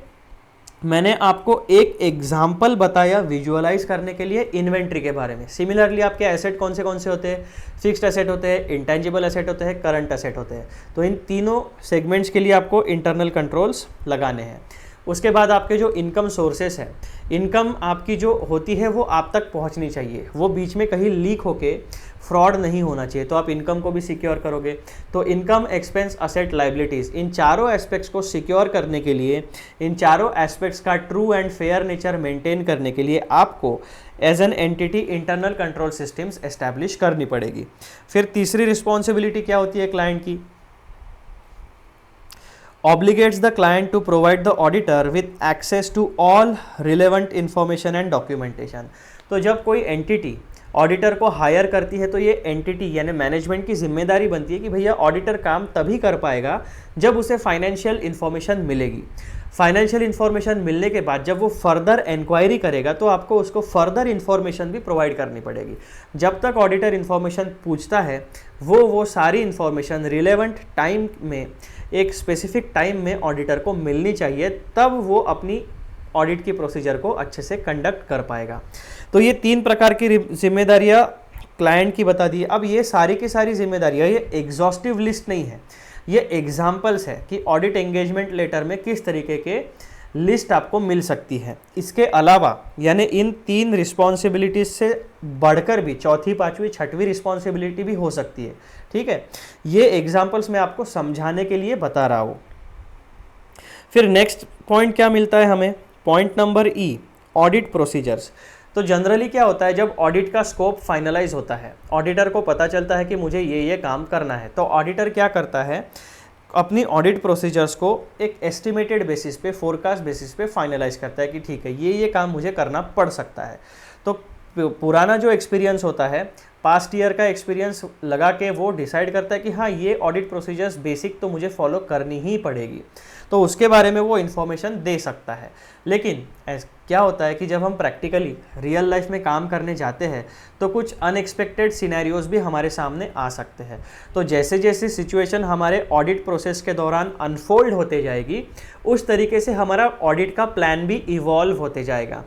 मैंने आपको एक एग्जाम्पल बताया विजुअलाइज करने के लिए इन्वेंट्री के बारे में। सिमिलरली आपके एसेट कौन से होते हैं, फिक्स्ड एसेट होते हैं, इंटेंजिबल एसेट होते हैं, करंट एसेट होते हैं। तो इन तीनों सेगमेंट्स के लिए आपको इंटरनल कंट्रोल्स लगाने हैं। उसके बाद आपके जो इनकम सोर्सेस है, इनकम आपकी जो होती है वो आप तक पहुंचनी चाहिए, वो बीच में कहीं लीक होके फ्रॉड नहीं होना चाहिए, तो आप इनकम को भी सिक्योर करोगे। तो इनकम, एक्सपेंस, असेट, लाइबिलिटीज़, इन चारों एस्पेक्ट्स को सिक्योर करने के लिए, इन चारों एस्पेक्ट्स का true and fair nature maintain करने के लिए आपको as an entity internal control systems establish करनी पड़ेगी। फिर तीसरी रिस्पॉन्सिबिलिटी क्या होती है क्लाइंट की, obligates the client to provide the auditor with access to all relevant information and documentation। तो जब कोई एंटिटी ऑडिटर को हायर करती है तो ये एंटिटी यानी मैनेजमेंट की जिम्मेदारी बनती है कि भैया ऑडिटर काम तभी कर पाएगा जब उसे फाइनेंशियल इन्फॉर्मेशन मिलेगी। फाइनेंशियल इन्फॉर्मेशन मिलने के बाद जब वो फर्दर इंक्वायरी करेगा तो आपको उसको फर्दर इन्फॉर्मेशन भी प्रोवाइड करनी पड़ेगी। जब तक ऑडिटर इन्फॉर्मेशन पूछता है वो सारी इन्फॉर्मेशन रिलेवेंट टाइम में, एक स्पेसिफिक टाइम में ऑडिटर को मिलनी चाहिए, तब वो अपनी ऑडिट की प्रोसीजर को अच्छे से कंडक्ट कर पाएगा। तो ये 3 प्रकार की जिम्मेदारियां क्लाइंट की बता दी। अब ये सारी की सारी जिम्मेदारियां, ये एग्जॉस्टिव लिस्ट नहीं है, ये एग्जाम्पल्स है कि ऑडिट एंगेजमेंट लेटर में किस तरीके के लिस्ट आपको मिल सकती है। इसके अलावा यानी इन 3 रिस्पॉन्सिबिलिटीज से बढ़कर भी 4th, 5वीं, 6वीं रिस्पॉन्सिबिलिटी भी हो सकती है। ठीक है, ये एग्जाम्पल्स मैं आपको समझाने के लिए बता रहा हूँ। फिर नेक्स्ट पॉइंट क्या मिलता है हमें, पॉइंट नंबर ई, ऑडिट प्रोसीजर्स। तो जनरली क्या होता है, जब ऑडिट का स्कोप फाइनलाइज होता है, ऑडिटर को पता चलता है कि मुझे ये काम करना है, तो ऑडिटर क्या करता है, अपनी ऑडिट प्रोसीजर्स को एक एस्टिमेटेड बेसिस पे, फोरकास्ट बेसिस पे फाइनलाइज करता है कि ठीक है ये काम मुझे करना पड़ सकता है। तो पुराना जो एक्सपीरियंस होता है, पास्ट ईयर का एक्सपीरियंस लगा के वो डिसाइड करता है कि हाँ ये ऑडिट प्रोसीजर्स बेसिक तो मुझे फॉलो करनी ही पड़ेगी, तो उसके बारे में वो इन्फॉर्मेशन दे सकता है। लेकिन क्या होता है कि जब हम प्रैक्टिकली रियल लाइफ में काम करने जाते हैं तो कुछ अनएक्सपेक्टेड सिनेरियोज भी हमारे सामने आ सकते हैं। तो जैसे जैसे सिचुएशन हमारे ऑडिट प्रोसेस के दौरान अनफोल्ड होते जाएगी, उस तरीके से हमारा ऑडिट का प्लान भी इवॉल्व होते जाएगा।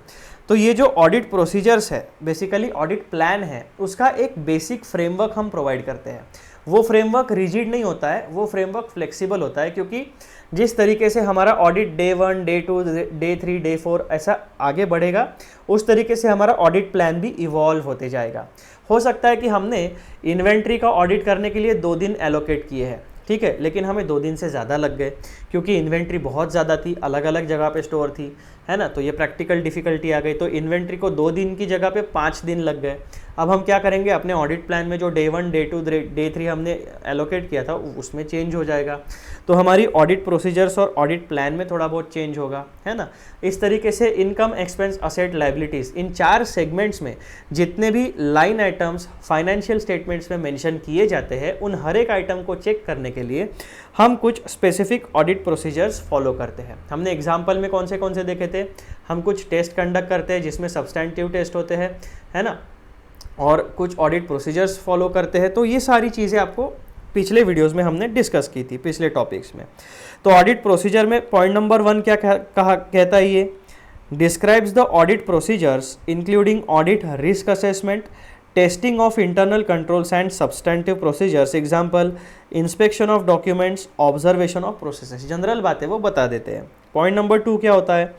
तो ये जो ऑडिट प्रोसीजर्स है, बेसिकली ऑडिट प्लान है, उसका एक बेसिक फ्रेमवर्क हम प्रोवाइड करते हैं। वो फ्रेमवर्क रिजिड नहीं होता है, वो फ्रेमवर्क फ्लेक्सिबल होता है, क्योंकि जिस तरीके से हमारा audit day 1, day 2, day 3, day 4 ऐसा आगे बढ़ेगा, उस तरीके से हमारा ऑडिट प्लान भी इवॉल्व होते जाएगा। हो सकता है कि हमने इन्वेंट्री का ऑडिट करने के लिए 2 दिन एलोकेट किए हैं, ठीक है, लेकिन हमें 2 दिन से ज़्यादा लग गए क्योंकि इन्वेंट्री बहुत ज़्यादा थी, अलग अलग जगह पे स्टोर थी, है ना। तो ये प्रैक्टिकल डिफ़िकल्टी आ गई, तो इन्वेंट्री को 2 दिन की जगह पे 5 दिन लग गए। अब हम क्या करेंगे, अपने ऑडिट प्लान में जो डे 1, डे 2, डे 3 हमने एलोकेट किया था उसमें चेंज हो जाएगा। तो हमारी ऑडिट प्रोसीजर्स और ऑडिट प्लान में थोड़ा बहुत चेंज होगा, है ना। इस तरीके से इनकम, एक्सपेंस, असेट, लायबिलिटीज़, इन 4 सेगमेंट्स में जितने भी लाइन आइटम्स फाइनेंशियल स्टेटमेंट्स में मेंशन किए जाते हैं, उन हर एक आइटम को चेक करने के लिए हम कुछ स्पेसिफिक ऑडिट प्रोसीजर्स फॉलो करते हैं। हमने एग्जाम्पल में कौन से देखे थे, हम कुछ टेस्ट कंडक्ट करते हैं जिसमें सब्सटैंटिव टेस्ट होते हैं, है ना, और कुछ ऑडिट प्रोसीजर्स फॉलो करते हैं। तो ये सारी चीज़ें आपको पिछले वीडियोस में हमने डिस्कस की थी, पिछले टॉपिक्स में। तो ऑडिट प्रोसीजर में पॉइंट नंबर 1 क्या कहता है, ये describes the audit procedures including audit risk assessment, testing of internal controls and substantive procedures, example inspection of documents, observation of processes. General बातें वो बता देते हैं। पॉइंट नंबर 2 क्या होता है,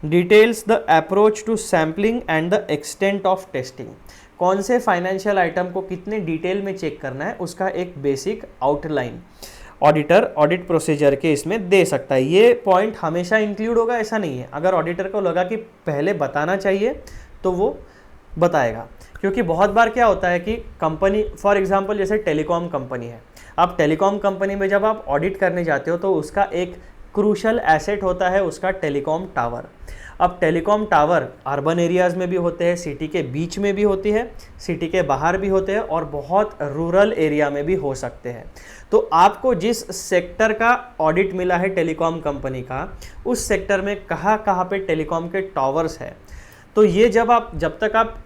details the approach to sampling and the extent of testing. कौन से फाइनेंशियल आइटम को कितने डिटेल में चेक करना है, उसका एक basic outline auditor audit procedure के इसमें दे सकता है। ये पॉइंट हमेशा इंक्लूड होगा ऐसा नहीं है, अगर ऑडिटर को लगा कि पहले बताना चाहिए तो वो बताएगा। क्योंकि बहुत बार क्या होता है कि कंपनी, फॉर एग्जांपल जैसे टेलीकॉम कंपनी है, आप टेलीकॉम कंपनी में जब आप ऑडिट करने जाते हो तो उसका एक क्रूशल एसेट होता है उसका टेलीकॉम टावर। अब टेलीकॉम टावर अर्बन एरियाज़ में भी होते हैं, सिटी के बीच में भी होती है, सिटी के बाहर भी होते हैं, और बहुत रूरल एरिया में भी हो सकते हैं। तो आपको जिस सेक्टर का ऑडिट मिला है टेलीकॉम कंपनी का, उस सेक्टर में कहाँ कहाँ पे टेलीकॉम के टावर्स है, तो ये जब तक आप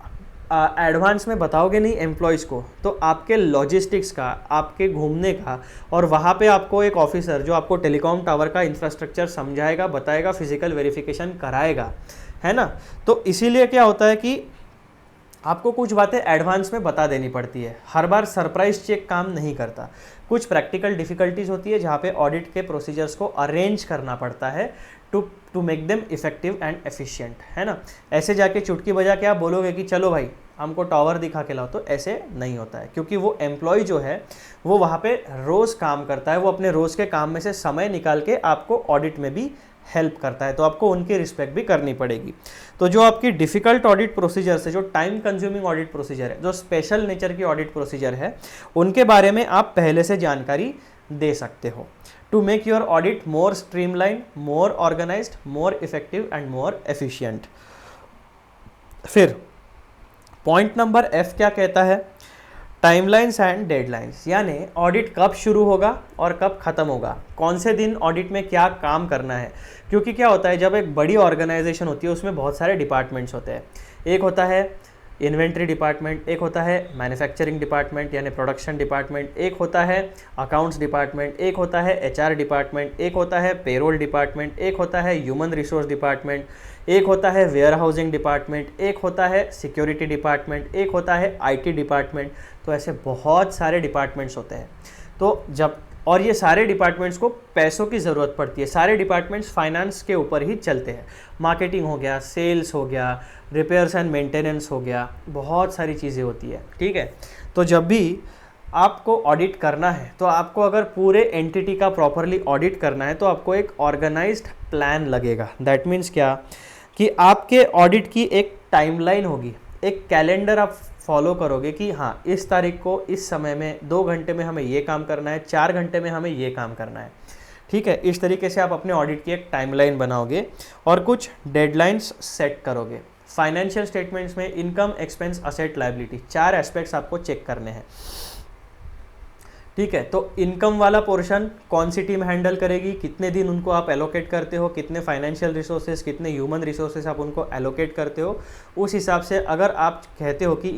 एडवांस में बताओगे नहीं एम्प्लॉयज़ को, तो आपके लॉजिस्टिक्स का, आपके घूमने का, और वहाँ पे आपको एक ऑफिसर जो आपको टेलीकॉम टावर का इंफ्रास्ट्रक्चर समझाएगा, बताएगा, फिजिकल वेरिफिकेशन कराएगा, है ना। तो इसीलिए क्या होता है कि आपको कुछ बातें एडवांस में बता देनी पड़ती है। हर बार सरप्राइज चेक काम नहीं करता, कुछ प्रैक्टिकल डिफ़िकल्टीज़ होती है जहाँ पे ऑडिट के प्रोसीजर्स को अरेंज करना पड़ता है to make them effective and efficient, है ना। ऐसे जाके चुटकी बजा के आप बोलोगे कि चलो भाई हमको टावर दिखा के लाओ, तो ऐसे नहीं होता है, क्योंकि वो एम्प्लॉय जो है वो वहाँ पे रोज़ काम करता है, वो अपने रोज़ के काम में से समय निकाल के आपको ऑडिट में भी हेल्प करता है, तो आपको उनकी रिस्पेक्ट भी करनी पड़ेगी। तो जो आपकी डिफ़िकल्ट ऑडिट प्रोसीजर है, जो टाइम कंज्यूमिंग ऑडिट प्रोसीजर है, जो स्पेशल नेचर की ऑडिट प्रोसीजर है, उनके बारे में आप पहले से जानकारी दे सकते हो। To make your audit more streamline, more organised, more effective and more efficient. फिर पॉइंट नंबर एफ क्या कहता है, टाइमलाइंस एंड डेडलाइंस, यानी ऑडिट कब शुरू होगा और कब खत्म होगा, कौन से दिन ऑडिट में क्या काम करना है। क्योंकि क्या होता है, जब एक बड़ी ऑर्गेनाइजेशन होती है उसमें बहुत सारे डिपार्टमेंट्स होते हैं। एक होता है इन्वेंट्री डिपार्टमेंट, एक होता है मैन्युफैक्चरिंग डिपार्टमेंट यानी प्रोडक्शन डिपार्टमेंट, एक होता है अकाउंट्स डिपार्टमेंट, एक होता है एचआर डिपार्टमेंट, एक होता है पेरोल डिपार्टमेंट, एक होता है ह्यूमन रिसोर्स डिपार्टमेंट, एक होता है वेयर हाउसिंग डिपार्टमेंट, एक होता है सिक्योरिटी डिपार्टमेंट, एक होता है आईटी डिपार्टमेंट। तो ऐसे बहुत सारे डिपार्टमेंट्स होते हैं। तो जब और ये सारे डिपार्टमेंट्स को पैसों की ज़रूरत पड़ती है, सारे डिपार्टमेंट्स फाइनेंस के ऊपर ही चलते हैं। मार्केटिंग हो गया, सेल्स हो गया, रिपेयर्स एंड मेंटेनेंस हो गया, बहुत सारी चीज़ें होती है, ठीक है। तो जब भी आपको ऑडिट करना है, तो आपको अगर पूरे एंटिटी का प्रॉपरली ऑडिट करना है तो आपको एक ऑर्गेनाइज्ड प्लान लगेगा। दैट मीन्स क्या कि आपके ऑडिट की एक टाइमलाइन होगी, एक कैलेंडर आप फॉलो करोगे कि हाँ इस तारीख को इस समय में 2 घंटे में हमें ये काम करना है, 4 घंटे में हमें ये काम करना है, ठीक है। इस तरीके से आप अपने ऑडिट की एक टाइमलाइन बनाओगे और कुछ डेडलाइंस सेट करोगे। फाइनेंशियल स्टेटमेंट्स में income, expense, asset, liability, 4 aspects आपको चेक करने हैं, ठीक है। तो इनकम वाला पोर्शन कौन सी टीम हैंडल करेगी, कितने दिन उनको आप एलोकेट करते हो, कितने फाइनेंशियल रिसोर्सेज, कितने ह्यूमन रिसोर्सेज आप उनको एलोकेट करते हो, उस हिसाब से अगर आप कहते हो कि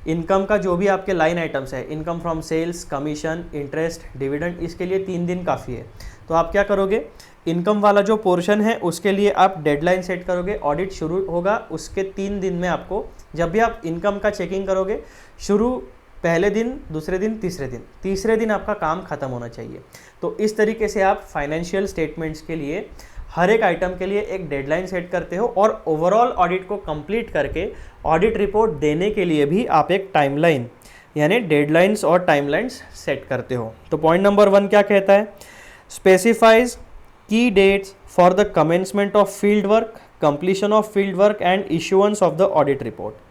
इनकम का जो भी आपके लाइन आइटम्स है, income from sales, commission, interest, dividend, इसके लिए 3 दिन काफ़ी है। तो आप क्या करोगे, इनकम वाला जो पोर्शन है उसके लिए आप डेडलाइन सेट करोगे। ऑडिट शुरू होगा उसके 3 दिन में आपको, जब भी आप इनकम का चेकिंग करोगे, शुरू पहले दिन, दूसरे दिन, तीसरे दिन आपका काम खत्म होना चाहिए। तो इस तरीके से आप फाइनेंशियल स्टेटमेंट्स के लिए हर एक आइटम के लिए एक डेडलाइन सेट करते हो और ओवरऑल ऑडिट को कंप्लीट करके ऑडिट रिपोर्ट देने के लिए भी आप एक टाइमलाइन यानी डेडलाइंस और टाइमलाइंस सेट करते हो। तो पॉइंट नंबर 1 क्या कहता है, specifies key dates for the commencement of field work, completion of field work and issuance of the audit report.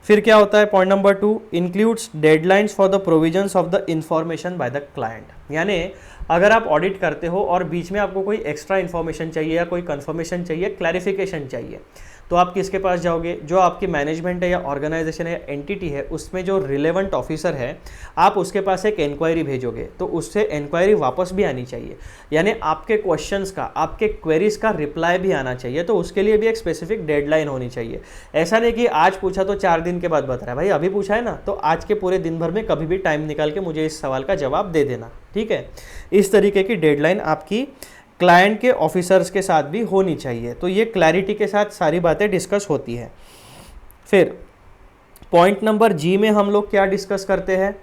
फिर क्या होता है, point number 2 includes deadlines for the provisions of the information by the client. यानी अगर आप audit करते हो और बीच में आपको कोई एक्स्ट्रा इन्फॉर्मेशन चाहिए या कोई कंफर्मेशन चाहिए, क्लैरिफिकेशन चाहिए, तो आप किसके पास जाओगे, जो आपकी मैनेजमेंट है या ऑर्गेनाइजेशन है या एंटिटी है उसमें जो रिलेवेंट ऑफिसर है, आप उसके पास एक इंक्वायरी भेजोगे। तो उससे इंक्वायरी वापस भी आनी चाहिए, यानी आपके क्वेश्चंस का, आपके क्वेरीज का रिप्लाई भी आना चाहिए। तो उसके लिए भी एक स्पेसिफिक डेडलाइन होनी चाहिए। ऐसा नहीं कि आज पूछा तो 4 दिन के बाद बता रहा है, भाई अभी पूछा है ना तो आज के पूरे दिन भर में कभी भी टाइम निकाल के मुझे इस सवाल का जवाब दे देना, ठीक है। इस तरीके की डेडलाइन आपकी क्लाइंट के ऑफिसर्स के साथ भी होनी चाहिए। तो ये क्लैरिटी के साथ सारी बातें डिस्कस होती है। फिर पॉइंट नंबर जी में हम लोग क्या डिस्कस करते हैं,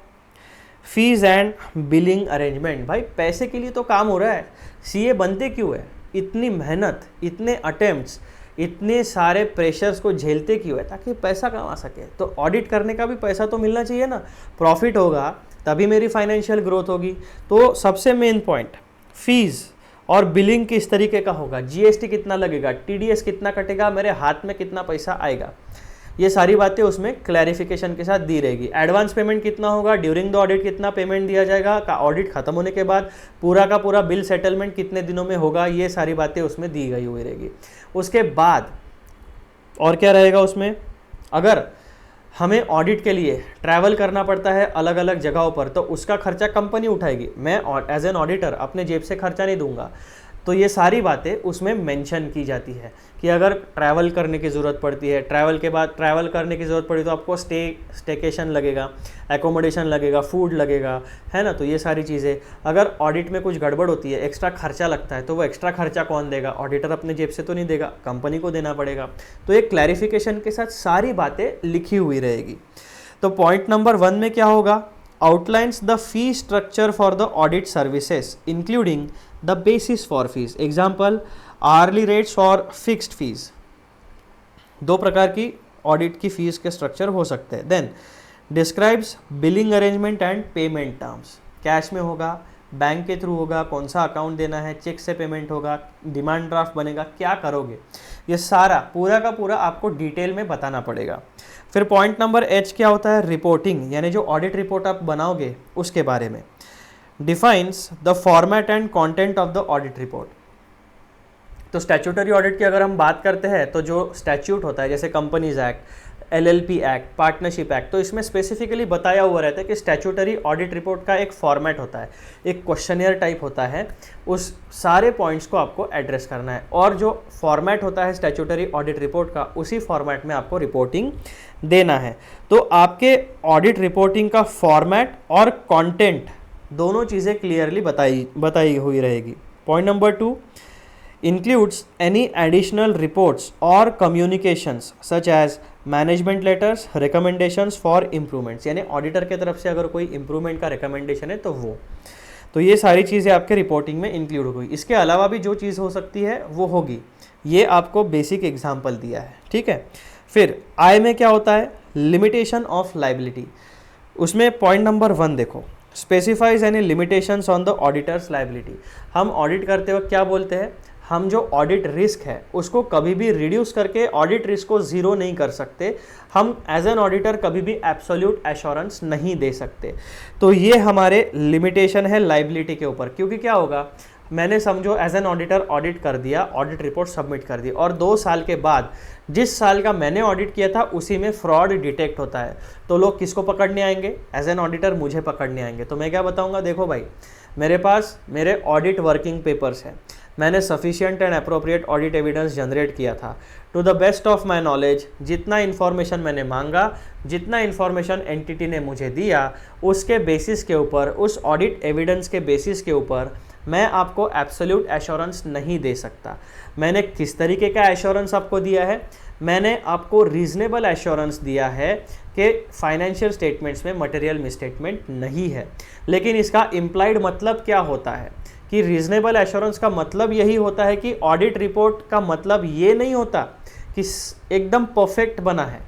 फीस एंड बिलिंग अरेंजमेंट। भाई पैसे के लिए तो काम हो रहा है, सीए बनते क्यों है, इतनी मेहनत, इतने अटेम्प्ट्स, इतने सारे प्रेशर्स को झेलते क्यों है, ताकि पैसा कमा सके। तो ऑडिट करने का भी पैसा तो मिलना चाहिए ना, प्रॉफिट होगा तभी मेरी फाइनेंशियल ग्रोथ होगी। तो सबसे मेन पॉइंट फीस और बिलिंग किस तरीके का होगा, जीएसटी कितना लगेगा, टीडीएस कितना कटेगा, मेरे हाथ में कितना पैसा आएगा, ये सारी बातें उसमें क्लैरिफिकेशन के साथ दी रहेगी। एडवांस पेमेंट कितना होगा, ड्यूरिंग द ऑडिट कितना पेमेंट दिया जाएगा, का ऑडिट खत्म होने के बाद पूरा का पूरा बिल सेटलमेंट कितने दिनों में होगा, ये सारी बातें उसमें दी गई हुई रहेगी। उसके बाद और क्या रहेगा उसमें, अगर हमें ऑडिट के लिए ट्रैवल करना पड़ता है अलग अलग जगहों पर तो उसका खर्चा कंपनी उठाएगी, मैं एज एन ऑडिटर अपने जेब से खर्चा नहीं दूंगा। तो ये सारी बातें उसमें मेंशन की जाती है कि अगर ट्रैवल करने की ज़रूरत पड़ती है, ट्रैवल के बाद ट्रैवल करने की ज़रूरत पड़ी तो आपको स्टेकेशन लगेगा, एकोमोडेशन लगेगा, फूड लगेगा, है ना। तो ये सारी चीज़ें, अगर ऑडिट में कुछ गड़बड़ होती है, एक्स्ट्रा खर्चा लगता है, तो वो एक्स्ट्रा खर्चा कौन देगा, ऑडिटर अपने जेब से तो नहीं देगा, कंपनी को देना पड़ेगा। तो एक क्लैरिफिकेशन के साथ सारी बातें लिखी हुई रहेगी। तो पॉइंट नंबर 1 में क्या होगा, outlines the fee structure for the audit services including the basis for fees, example hourly rates और fixed fees। 2 प्रकार की ऑडिट की फीस के स्ट्रक्चर हो सकते हैं। Then describes billing arrangement and payment terms, cash में होगा, बैंक के थ्रू होगा, कौन सा अकाउंट देना है, चेक से पेमेंट होगा, डिमांड ड्राफ्ट बनेगा, क्या करोगे, ये सारा पूरा का पूरा आपको डिटेल में बताना पड़ेगा। फिर पॉइंट नंबर एच क्या होता है, रिपोर्टिंग, यानी जो ऑडिट रिपोर्ट आप बनाओगे उसके बारे में। Defines the format and content of the audit report. तो स्टैट्यूटरी ऑडिट की अगर हम बात करते हैं तो जो स्टैट्यूट होता है जैसे companies act, LLP act, partnership act, तो इसमें स्पेसिफिकली बताया हुआ रहता है कि स्टैट्यूटरी ऑडिट रिपोर्ट का एक फॉर्मेट होता है, एक क्वेश्चनियर टाइप होता है, उस सारे पॉइंट्स को आपको एड्रेस करना है और जो फॉर्मेट होता है स्टैट्यूटरी ऑडिट रिपोर्ट का उसी फॉर्मेट में आपको रिपोर्टिंग देना है। तो आपके ऑडिट रिपोर्टिंग का फॉर्मेट और कंटेंट दोनों चीज़ें क्लियरली बताई हुई रहेगी। Point number 2, includes any additional reports or communications such as management letters, recommendations for improvements, यानी ऑडिटर के तरफ से अगर कोई इम्प्रूवमेंट का रिकमेंडेशन है तो ये सारी चीज़ें आपके रिपोर्टिंग में इंक्लूड हुई। इसके अलावा भी जो चीज़ हो सकती है वो होगी, ये आपको बेसिक एग्जाम्पल दिया है, ठीक है। फिर आय में क्या होता है, लिमिटेशन ऑफ लाइबिलिटी। उसमें पॉइंट नंबर 1 देखो, specifies any limitations on the auditors liability. हम ऑडिट करते वक्त क्या बोलते हैं, हम जो ऑडिट रिस्क है उसको कभी भी रिड्यूस करके ऑडिट रिस्क को ज़ीरो नहीं कर सकते। हम एज एन ऑडिटर कभी भी एब्सोल्यूट एश्योरेंस नहीं दे सकते। तो ये हमारे लिमिटेशन है लाइबिलिटी के ऊपर, क्योंकि क्या होगा, मैंने समझो एज एन ऑडिटर ऑडिट कर दिया, ऑडिट रिपोर्ट सबमिट कर दी और 2 साल के बाद जिस साल का मैंने ऑडिट किया था उसी में फ्रॉड डिटेक्ट होता है, तो लोग किसको पकड़ने आएंगे, एज एन ऑडिटर मुझे पकड़ने आएंगे। तो मैं क्या बताऊंगा, देखो भाई मेरे पास मेरे ऑडिट वर्किंग पेपर्स हैं, मैंने sufficient and appropriate audit evidence generate किया था, to the best of my knowledge जितना इन्फॉर्मेशन मैंने मांगा, जितना इन्फॉर्मेशन एंटिटी ने मुझे दिया, उसके बेसिस के ऊपर, उस ऑडिट एविडेंस के बेसिस के ऊपर मैं आपको एब्सोल्यूट एश्योरेंस नहीं दे सकता। मैंने किस तरीके का एश्योरेंस आपको दिया है, मैंने आपको रीजनेबल एश्योरेंस दिया है कि फाइनेंशियल स्टेटमेंट्स में मटेरियल मिसस्टेटमेंट नहीं है। लेकिन इसका इम्प्लाइड मतलब क्या होता है कि रीजनेबल एश्योरेंस का मतलब यही होता है कि ऑडिट रिपोर्ट का मतलब ये नहीं होता कि एकदम परफेक्ट बना है,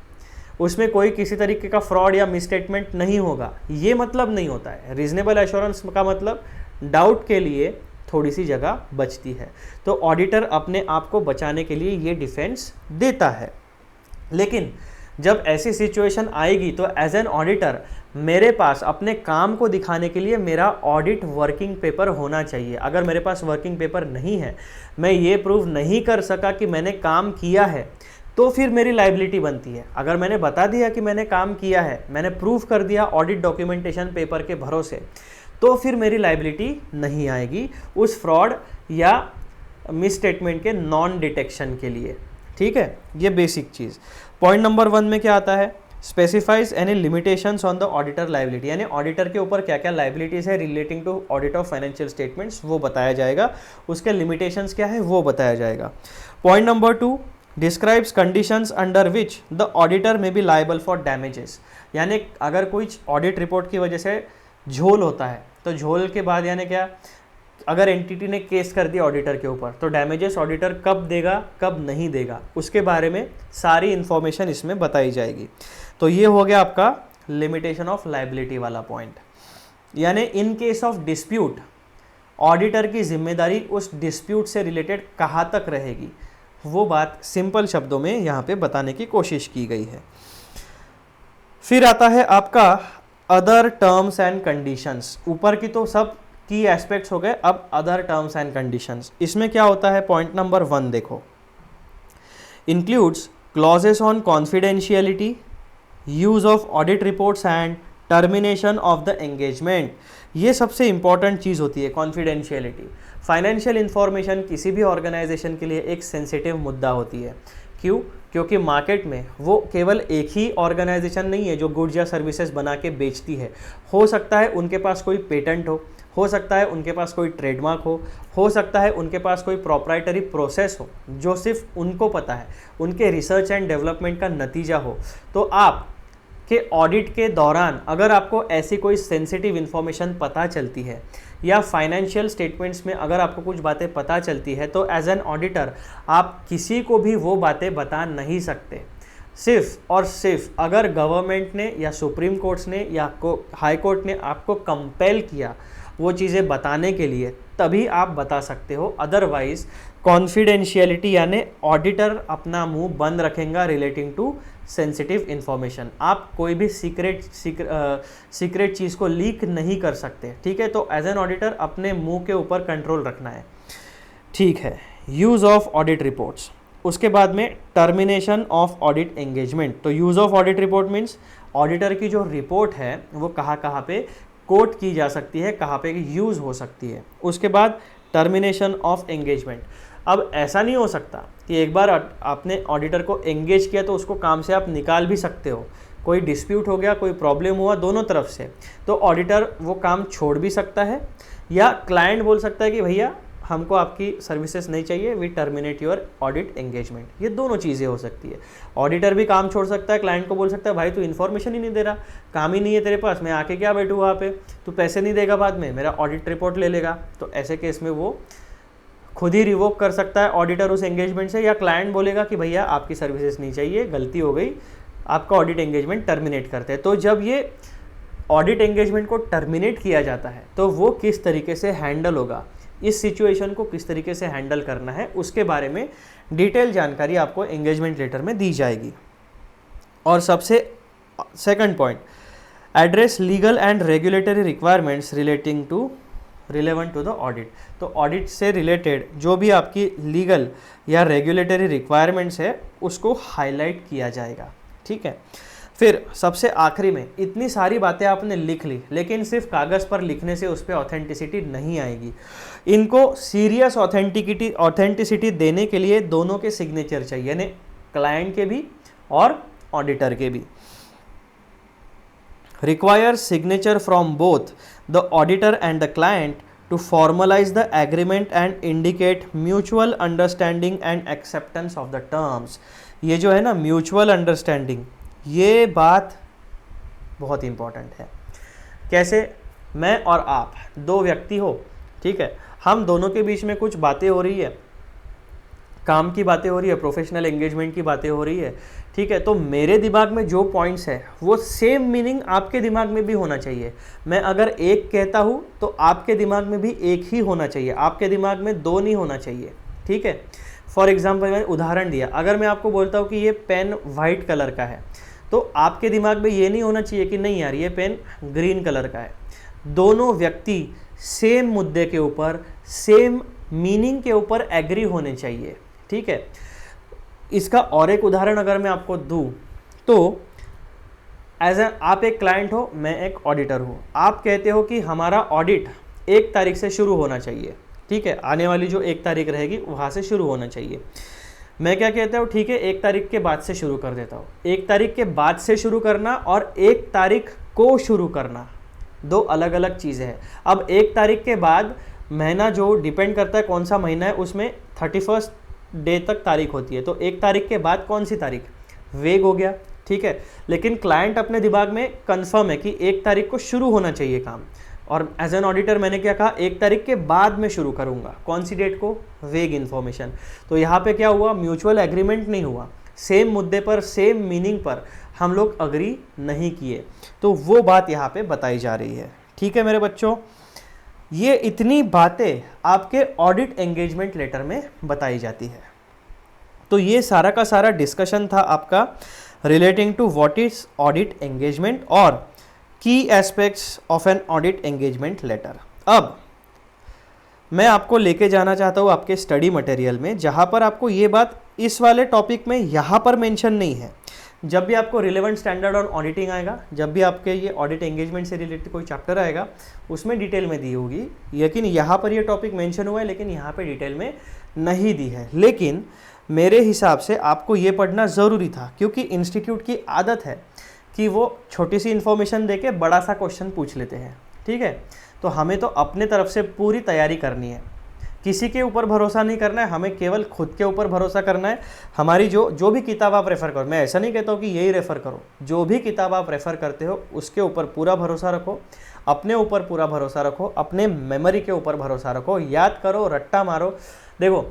उसमें कोई किसी तरीके का फ्रॉड या मिसस्टेटमेंट नहीं होगा, ये मतलब नहीं होता है। रीजनेबल एश्योरेंस का मतलब डाउट के लिए थोड़ी सी जगह बचती है, तो ऑडिटर अपने आप को बचाने के लिए ये डिफेंस देता है। लेकिन जब ऐसी सिचुएशन आएगी तो एज एन ऑडिटर मेरे पास अपने काम को दिखाने के लिए मेरा ऑडिट वर्किंग पेपर होना चाहिए। अगर मेरे पास वर्किंग पेपर नहीं है, मैं ये प्रूव नहीं कर सका कि मैंने काम किया है, तो फिर मेरी लाइबिलिटी बनती है। अगर मैंने बता दिया कि मैंने काम किया है, मैंने प्रूव कर दिया ऑडिट डॉक्यूमेंटेशन पेपर के भरोसे, तो फिर मेरी लाइबिलिटी नहीं आएगी उस फ्रॉड या मिस स्टेटमेंट के नॉन डिटेक्शन के लिए, ठीक है। ये बेसिक चीज़। पॉइंट नंबर 1 में क्या आता है, specifies any limitations on the auditor liability, यानी ऑडिटर के ऊपर क्या क्या लाइबिलिटीज़ है relating to audit of financial statements वो बताया जाएगा, उसके लिमिटेशंस क्या है वो बताया जाएगा। Point number 2, describes conditions under which the auditor में बी लायबल फॉर डैमेजेस, यानी अगर कोई ऑडिट रिपोर्ट की वजह से झोल होता है तो झोल के बाद यानी क्या, अगर एंटिटी ने केस कर दिया ऑडिटर के ऊपर तो डैमेजेस ऑडिटर कब देगा कब नहीं देगा उसके बारे में सारी इंफॉर्मेशन इसमें बताई जाएगी। तो ये हो गया आपका लिमिटेशन ऑफ लाइबिलिटी वाला पॉइंट, यानी in case of dispute auditor की जिम्मेदारी उस डिस्प्यूट से रिलेटेड कहाँ तक रहेगी, वो बात सिंपल शब्दों में यहाँ पे बताने की कोशिश की गई है। फिर आता है आपका अदर टर्म्स एंड कंडीशंस। ऊपर की तो सब की एस्पेक्ट्स हो गए, अब अदर टर्म्स एंड कंडीशंस। इसमें क्या होता है, पॉइंट नंबर 1 देखो, includes clauses on confidentiality, use of audit reports and termination of the engagement. ये सबसे इंपॉर्टेंट चीज़ होती है कॉन्फिडेंशियलिटी। फाइनेंशियल इंफॉर्मेशन किसी भी ऑर्गेनाइजेशन के लिए एक सेंसिटिव मुद्दा होती है। क्यों? क्योंकि मार्केट में वो केवल एक ही ऑर्गेनाइजेशन नहीं है जो गुड्स या सर्विसेज बना के बेचती है। हो सकता है उनके पास कोई पेटेंट हो सकता है उनके पास कोई ट्रेडमार्क हो सकता है उनके पास कोई प्रोप्राइटरी प्रोसेस हो जो सिर्फ उनको पता है, उनके रिसर्च एंड डेवलपमेंट का नतीजा हो। तो आप के ऑडिट के दौरान अगर आपको ऐसी कोई सेंसिटिव इन्फॉर्मेशन पता चलती है या फाइनेंशियल स्टेटमेंट्स में अगर आपको कुछ बातें पता चलती है तो एज एन ऑडिटर आप किसी को भी वो बातें बता नहीं सकते। सिर्फ और सिर्फ अगर गवर्नमेंट ने या सुप्रीम कोर्ट्स ने या हाई कोर्ट ने आपको कंपेल किया वो चीज़ें बताने के लिए, तभी आप बता सकते हो। अदरवाइज कॉन्फिडेंशियलिटी यानी ऑडिटर अपना मुंह बंद रखेगा रिलेटिंग टू सेंसिटिव इंफॉर्मेशन। आप कोई भी सीक्रेट चीज़ को लीक नहीं कर सकते, ठीक है। तो एज एन ऑडिटर अपने मुंह के ऊपर कंट्रोल रखना है, ठीक है। यूज़ ऑफ ऑडिट रिपोर्ट्स, उसके बाद में टर्मिनेशन ऑफ ऑडिट एंगेजमेंट। तो use of audit report means auditor की जो रिपोर्ट है वो कहाँ कहाँ पे कोट की जा सकती है, कहाँ पे यूज़ हो सकती है। उसके बाद टर्मिनेशन ऑफ एंगेजमेंट। अब ऐसा नहीं हो सकता कि एक बार आपने ऑडिटर को एंगेज किया तो उसको काम से आप निकाल भी सकते हो। कोई डिस्प्यूट हो गया, कोई प्रॉब्लम हुआ दोनों तरफ से, तो ऑडिटर वो काम छोड़ भी सकता है, या क्लाइंट बोल सकता है कि भैया हमको आपकी सर्विसेज नहीं चाहिए, we terminate your audit engagement. ये दोनों चीज़ें हो सकती है। ऑडिटर भी काम छोड़ सकता है, क्लाइंट को बोल सकता है भाई तू इन्फॉर्मेशन ही नहीं दे रहा, काम ही नहीं है तेरे पास, मैं आके क्या बैठूँ वहाँ पे, तू पैसे नहीं देगा, बाद में मेरा ऑडिट रिपोर्ट ले लेगा। तो ऐसे केस में वो खुद ही रिवोक कर सकता है ऑडिटर उस एंगेजमेंट से, या क्लाइंट बोलेगा कि भैया आपकी सर्विसेज नहीं चाहिए, गलती हो गई, आपका ऑडिट एंगेजमेंट टर्मिनेट करते हैं। तो जब ये ऑडिट एंगेजमेंट को टर्मिनेट किया जाता है तो वो किस तरीके से हैंडल होगा, इस सिचुएशन को किस तरीके से हैंडल करना है, उसके बारे में डिटेल जानकारी आपको एंगेजमेंट लेटर में दी जाएगी। और सबसे second point, address legal and regulatory requirements relevant to the audit. तो ऑडिट से रिलेटेड जो भी आपकी लीगल या रेगुलेटरी रिक्वायरमेंट्स है उसको हाईलाइट किया जाएगा, ठीक है। फिर सबसे आखिरी में, इतनी सारी बातें आपने लिख ली, लेकिन सिर्फ कागज़ पर लिखने से उस पर ऑथेंटिसिटी नहीं आएगी। इनको सीरियस ऑथेंटिसिटी देने के लिए दोनों के सिग्नेचर चाहिए, यानी क्लाइंट के भी और ऑडिटर के भी। Require signature from both the auditor and the client to formalise the agreement and indicate mutual understanding and acceptance of the terms. ये जो है ना म्यूचुअल अंडरस्टैंडिंग, ये बात बहुत इंपॉर्टेंट है। कैसे, मैं और आप दो व्यक्ति हो, ठीक है, हम दोनों के बीच में कुछ बातें हो रही है, काम की बातें हो रही है, प्रोफेशनल एंगेजमेंट की बातें हो रही है, ठीक है। तो मेरे दिमाग में जो पॉइंट्स है वो सेम मीनिंग आपके दिमाग में भी होना चाहिए। मैं अगर एक कहता हूँ तो आपके दिमाग में भी एक ही होना चाहिए, आपके दिमाग में दो नहीं होना चाहिए, ठीक है। फॉर एग्जाम्पल मैंने उदाहरण दिया, अगर मैं आपको बोलता हूँ कि ये पेन वाइट कलर का है, तो आपके दिमाग में ये नहीं होना चाहिए कि नहीं यार ये पेन ग्रीन कलर का है। दोनों व्यक्ति सेम मुद्दे के ऊपर, सेम मीनिंग के ऊपर एग्री होने चाहिए, ठीक है। इसका और एक उदाहरण अगर मैं आपको दूं तो आप एक क्लाइंट हो, मैं एक ऑडिटर हूं। आप कहते हो कि हमारा ऑडिट 1 तारीख से शुरू होना चाहिए, ठीक है, आने वाली जो 1 तारीख रहेगी वहाँ से शुरू होना चाहिए। मैं क्या कहता हूँ, ठीक है 1 तारीख के बाद से शुरू कर देता हूँ। 1 तारीख के बाद से शुरू करना और 1 तारीख को शुरू करना दो अलग अलग चीज़ें हैं। अब 1 तारीख के बाद महीना जो डिपेंड करता है कौन सा महीना है, उसमें 31 डे तक तारीख होती है, तो 1 तारीख के बाद कौन सी तारीख, वेग हो गया, ठीक है। लेकिन क्लाइंट अपने दिमाग में कंफर्म है कि 1 तारीख को शुरू होना चाहिए काम, और एज एन ऑडिटर मैंने क्या कहा, 1 तारीख के बाद में शुरू करूंगा, कौन सी डेट को, वेग इन्फॉर्मेशन। तो यहाँ पे क्या हुआ, म्यूचुअल एग्रीमेंट नहीं हुआ, सेम मुद्दे पर सेम मीनिंग पर हम लोग अग्री नहीं किए, तो वो बात यहाँ पे बताई जा रही है, ठीक है मेरे बच्चों। ये इतनी बातें आपके ऑडिट एंगेजमेंट लेटर में बताई जाती है। तो ये सारा का सारा डिस्कशन था आपका relating to what is audit engagement और key aspects of an audit engagement letter. अब मैं आपको लेके जाना चाहता हूँ आपके स्टडी मटेरियल में, जहाँ पर आपको ये बात इस वाले टॉपिक में यहाँ पर मेंशन नहीं है। जब भी आपको रिलेवेंट स्टैंडर्ड ऑन ऑडिटिंग आएगा, जब भी आपके ये ऑडिट एंगेजमेंट से रिलेटेड कोई चैप्टर आएगा, उसमें डिटेल में दी होगी, लेकिन यहाँ पर ये टॉपिक मेंशन हुआ है, लेकिन यहाँ पे डिटेल में नहीं दी है। लेकिन मेरे हिसाब से आपको ये पढ़ना ज़रूरी था, क्योंकि इंस्टीट्यूट की आदत है कि वो छोटी सी इन्फॉर्मेशन दे के बड़ा सा क्वेश्चन पूछ लेते हैं, ठीक है। तो हमें तो अपने तरफ से पूरी तैयारी करनी है, किसी के ऊपर भरोसा नहीं करना है, हमें केवल खुद के ऊपर भरोसा करना है। हमारी जो भी किताब आप रेफ़र करो, मैं ऐसा नहीं कहता हूँ कि यही रेफ़र करो, जो भी किताब आप रेफ़र करते हो उसके ऊपर पूरा भरोसा रखो, अपने ऊपर पूरा भरोसा रखो, अपने मेमोरी के ऊपर भरोसा रखो, याद करो, रट्टा मारो। देखो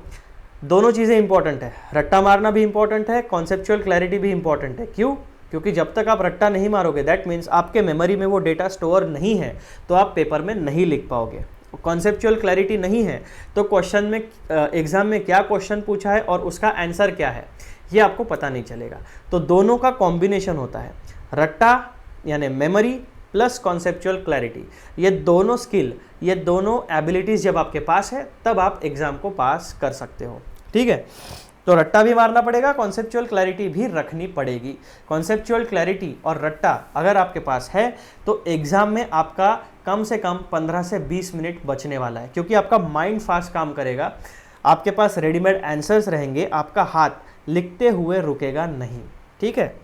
दोनों चीज़ें इंपॉर्टेंट है, रट्टा मारना भी इंपॉर्टेंट है, कॉन्सेप्चुअल क्लैरिटी भी इंपॉर्टेंट है। क्यों? क्योंकि जब तक आप रट्टा नहीं मारोगे, दैट मीन्स आपके मेमोरी में वो डेटा स्टोर नहीं है, तो आप पेपर में नहीं लिख पाओगे। कॉन्सेप्चुअल क्लैरिटी नहीं है तो क्वेश्चन में एग्जाम में क्या क्वेश्चन पूछा है और उसका आंसर क्या है ये आपको पता नहीं चलेगा। तो दोनों का कॉम्बिनेशन होता है, रट्टा यानी मेमोरी प्लस कॉन्सेप्चुअल क्लैरिटी। ये दोनों स्किल, ये दोनों एबिलिटीज़ जब आपके पास है तब आप एग्ज़ाम को पास कर सकते हो। ठीक है, तो रट्टा भी मारना पड़ेगा, कॉन्सेप्चुअल क्लैरिटी भी रखनी पड़ेगी। कॉन्सेप्चुअल क्लैरिटी और रट्टा अगर आपके पास है तो एग्ज़ाम में आपका कम से कम 15 से 20 मिनट बचने वाला है, क्योंकि आपका माइंड फास्ट काम करेगा, आपके पास रेडीमेड आंसर्स रहेंगे, आपका हाथ लिखते हुए रुकेगा नहीं। ठीक है,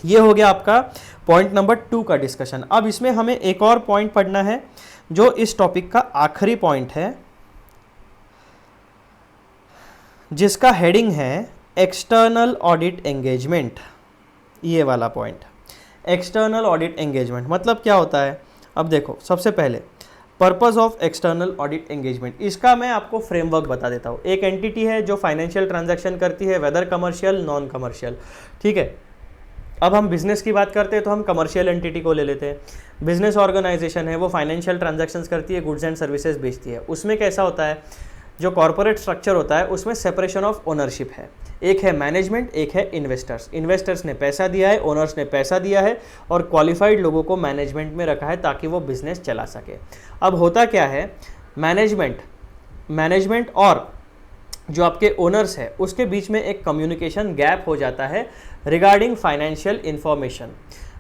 ये हो गया आपका पॉइंट नंबर 2 का डिस्कशन। अब इसमें हमें एक और पॉइंट पढ़ना है जो इस टॉपिक का आखिरी पॉइंट है, जिसका हेडिंग है एक्सटर्नल ऑडिट एंगेजमेंट। ये वाला पॉइंट, एक्सटर्नल ऑडिट एंगेजमेंट मतलब क्या होता है। अब देखो, सबसे पहले purpose of external audit engagement, इसका मैं आपको फ्रेमवर्क बता देता हूँ। एक एंटिटी है जो फाइनेंशियल ट्रांजैक्शन करती है, वेदर कमर्शियल नॉन कमर्शियल। ठीक है, अब हम बिजनेस की बात करते हैं तो हम कमर्शियल एंटिटी को ले लेते हैं। बिजनेस ऑर्गेनाइजेशन है वो फाइनेंशियल ट्रांजैक्शंस करती है, गुड्स एंड सर्विसेज बेचती है। उसमें कैसा होता है, जो कॉर्पोरेट स्ट्रक्चर होता है उसमें सेपरेशन ऑफ ओनरशिप है। एक है मैनेजमेंट, एक है इन्वेस्टर्स। इन्वेस्टर्स ने पैसा दिया है, ओनर्स ने पैसा दिया है और क्वालिफाइड लोगों को मैनेजमेंट में रखा है ताकि वो बिजनेस चला सके। अब होता क्या है, मैनेजमेंट और जो आपके ओनर्स है उसके बीच में एक कम्युनिकेशन गैप हो जाता है रिगार्डिंग फाइनेंशियल इन्फॉर्मेशन।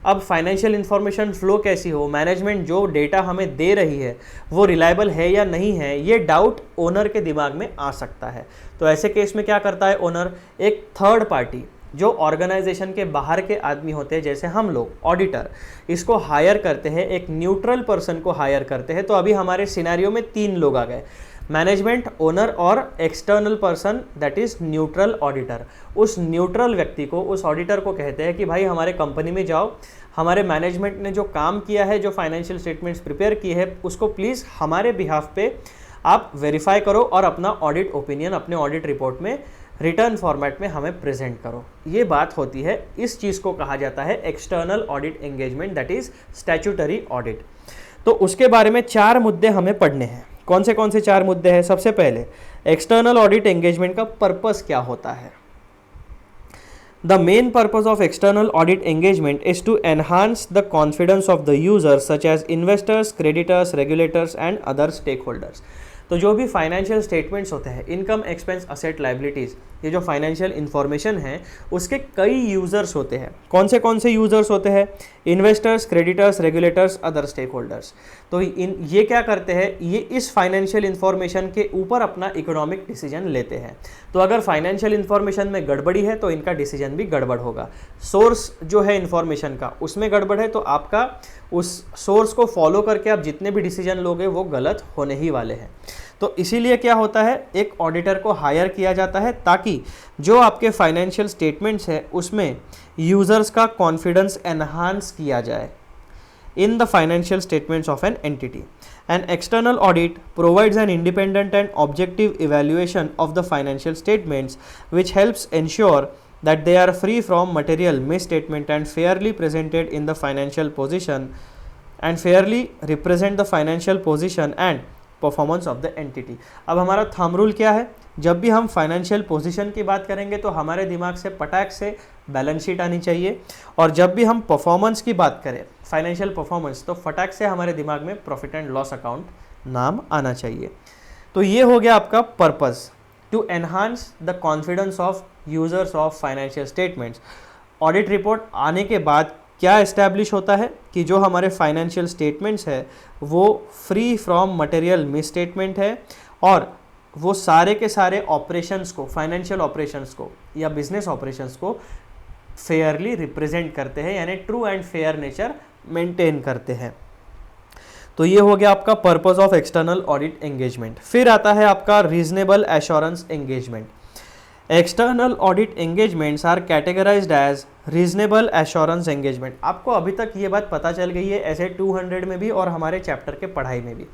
अब फाइनेंशियल इन्फॉर्मेशन फ्लो कैसी हो, मैनेजमेंट जो डेटा हमें दे रही है वो रिलायबल है या नहीं है, ये डाउट ओनर के दिमाग में आ सकता है। तो ऐसे केस में क्या करता है ओनर, एक थर्ड पार्टी जो ऑर्गेनाइजेशन के बाहर के आदमी होते हैं, जैसे हम लोग ऑडिटर, इसको हायर करते हैं, एक न्यूट्रल पर्सन को हायर करते हैं। तो अभी हमारे सिनेरियो में 3 लोग आ गए, मैनेजमेंट, ओनर और external person that is neutral auditor. उस न्यूट्रल व्यक्ति को, उस ऑडिटर को कहते हैं कि भाई हमारे कंपनी में जाओ, हमारे मैनेजमेंट ने जो काम किया है, जो फाइनेंशियल स्टेटमेंट्स प्रिपेयर किए हैं, उसको प्लीज़ हमारे बिहाफ पे आप वेरीफाई करो और अपना ऑडिट ओपिनियन अपने ऑडिट रिपोर्ट में रिटर्न फॉर्मेट में हमें प्रेजेंट करो। ये बात होती है, इस चीज़ को कहा जाता है external audit engagement that is statutory audit. तो उसके बारे में 4 मुद्दे हमें पढ़ने हैं। कौन से 4 मुद्दे हैं। सबसे पहले, एक्सटर्नल ऑडिट एंगेजमेंट का पर्पस क्या होता है। The main purpose of external audit engagement is to enhance the confidence of the users such as investors, creditors, regulators and other stakeholders. तो जो भी फाइनेंशियल स्टेटमेंट्स होते हैं, इनकम, एक्सपेंस, असेट, लाइबिलिटीज़, ये जो फाइनेंशियल इन्फॉर्मेशन है उसके कई यूज़र्स होते हैं। कौन से यूज़र्स होते हैं, investors, creditors, regulators, other stakeholders. तो ये क्या करते हैं, ये इस फाइनेंशियल इन्फॉर्मेशन के ऊपर अपना इकोनॉमिक डिसीजन लेते हैं। तो अगर फाइनेंशियल इन्फॉर्मेशन में गड़बड़ी है तो इनका डिसीजन भी गड़बड़ होगा। सोर्स जो है इन्फॉर्मेशन का, उसमें गड़बड़ है तो आपका उस सोर्स को फॉलो करके आप जितने भी डिसीजन लोगे वो गलत होने ही वाले हैं। तो इसीलिए क्या होता है, एक ऑडिटर को हायर किया जाता है ताकि जो आपके फाइनेंशियल स्टेटमेंट्स है उसमें यूजर्स का कॉन्फिडेंस एनहांस किया जाए in the financial statements of an entity. An external audit provides an independent and objective evaluation of the financial statements, which helps ensure that they are free from material misstatement and fairly presented in the financial position and fairly represent the financial position and performance of the entity. अब हमारा thumb rule क्या है, जब भी हम financial position की बात करेंगे तो हमारे दिमाग से पटाख से बैलेंस शीट आनी चाहिए, और जब भी हम परफॉर्मेंस की बात करें, फाइनेंशियल परफॉर्मेंस, तो फटाक से हमारे दिमाग में प्रॉफिट एंड लॉस अकाउंट नाम आना चाहिए। तो ये हो गया आपका purpose, to enhance the confidence of users of financial statements. Audit report आने के बाद क्या इस्टेब्लिश होता है कि जो हमारे फाइनेंशियल स्टेटमेंट्स है वो फ्री फ्रॉम मटेरियल मिसस्टेटमेंट है, और वो सारे के सारे ऑपरेशंस को, फाइनेंशियल ऑपरेशंस को या बिजनेस ऑपरेशंस को फेयरली रिप्रेजेंट करते हैं, यानी true and fair nature maintain करते हैं। तो ये हो गया आपका purpose of external audit engagement. फिर आता है आपका reasonable assurance engagement. External audit engagements are categorised as reasonable assurance engagement. आपको अभी तक ये बात पता चल गई है ऐसे 200 में भी और हमारे चैप्टर के पढ़ाई में भी,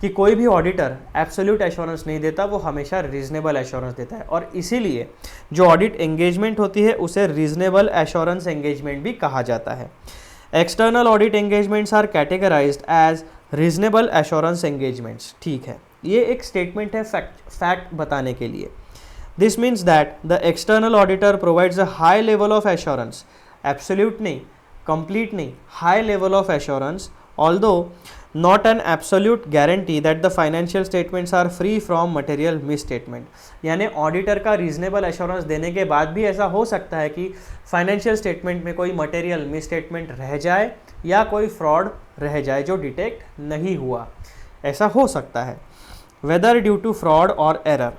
कि कोई भी ऑडिटर एब्सोल्यूट एश्योरेंस नहीं देता, वो हमेशा रीजनेबल एश्योरेंस देता है, और इसीलिए जो ऑडिट एंगेजमेंट होती है उसे रीजनेबल एश्योरेंस एंगेजमेंट भी कहा जाता है। External audit engagements are categorized as reasonable assurance engagements, ठीक है, ये एक स्टेटमेंट है फैक्ट बताने के लिए। This means that the external auditor provides a high level of assurance, absolute नहीं, कंप्लीट नहीं, high level of assurance, although not an absolute guarantee that the financial statements are free from material misstatement. यानी auditor का reasonable assurance देने के बाद भी ऐसा हो सकता है कि फाइनेंशियल स्टेटमेंट में कोई मटेरियल मिसस्टेटमेंट रह जाए या कोई फ्रॉड रह जाए जो डिटेक्ट नहीं हुआ, ऐसा हो सकता है। वेदर ड्यू टू फ्रॉड और error,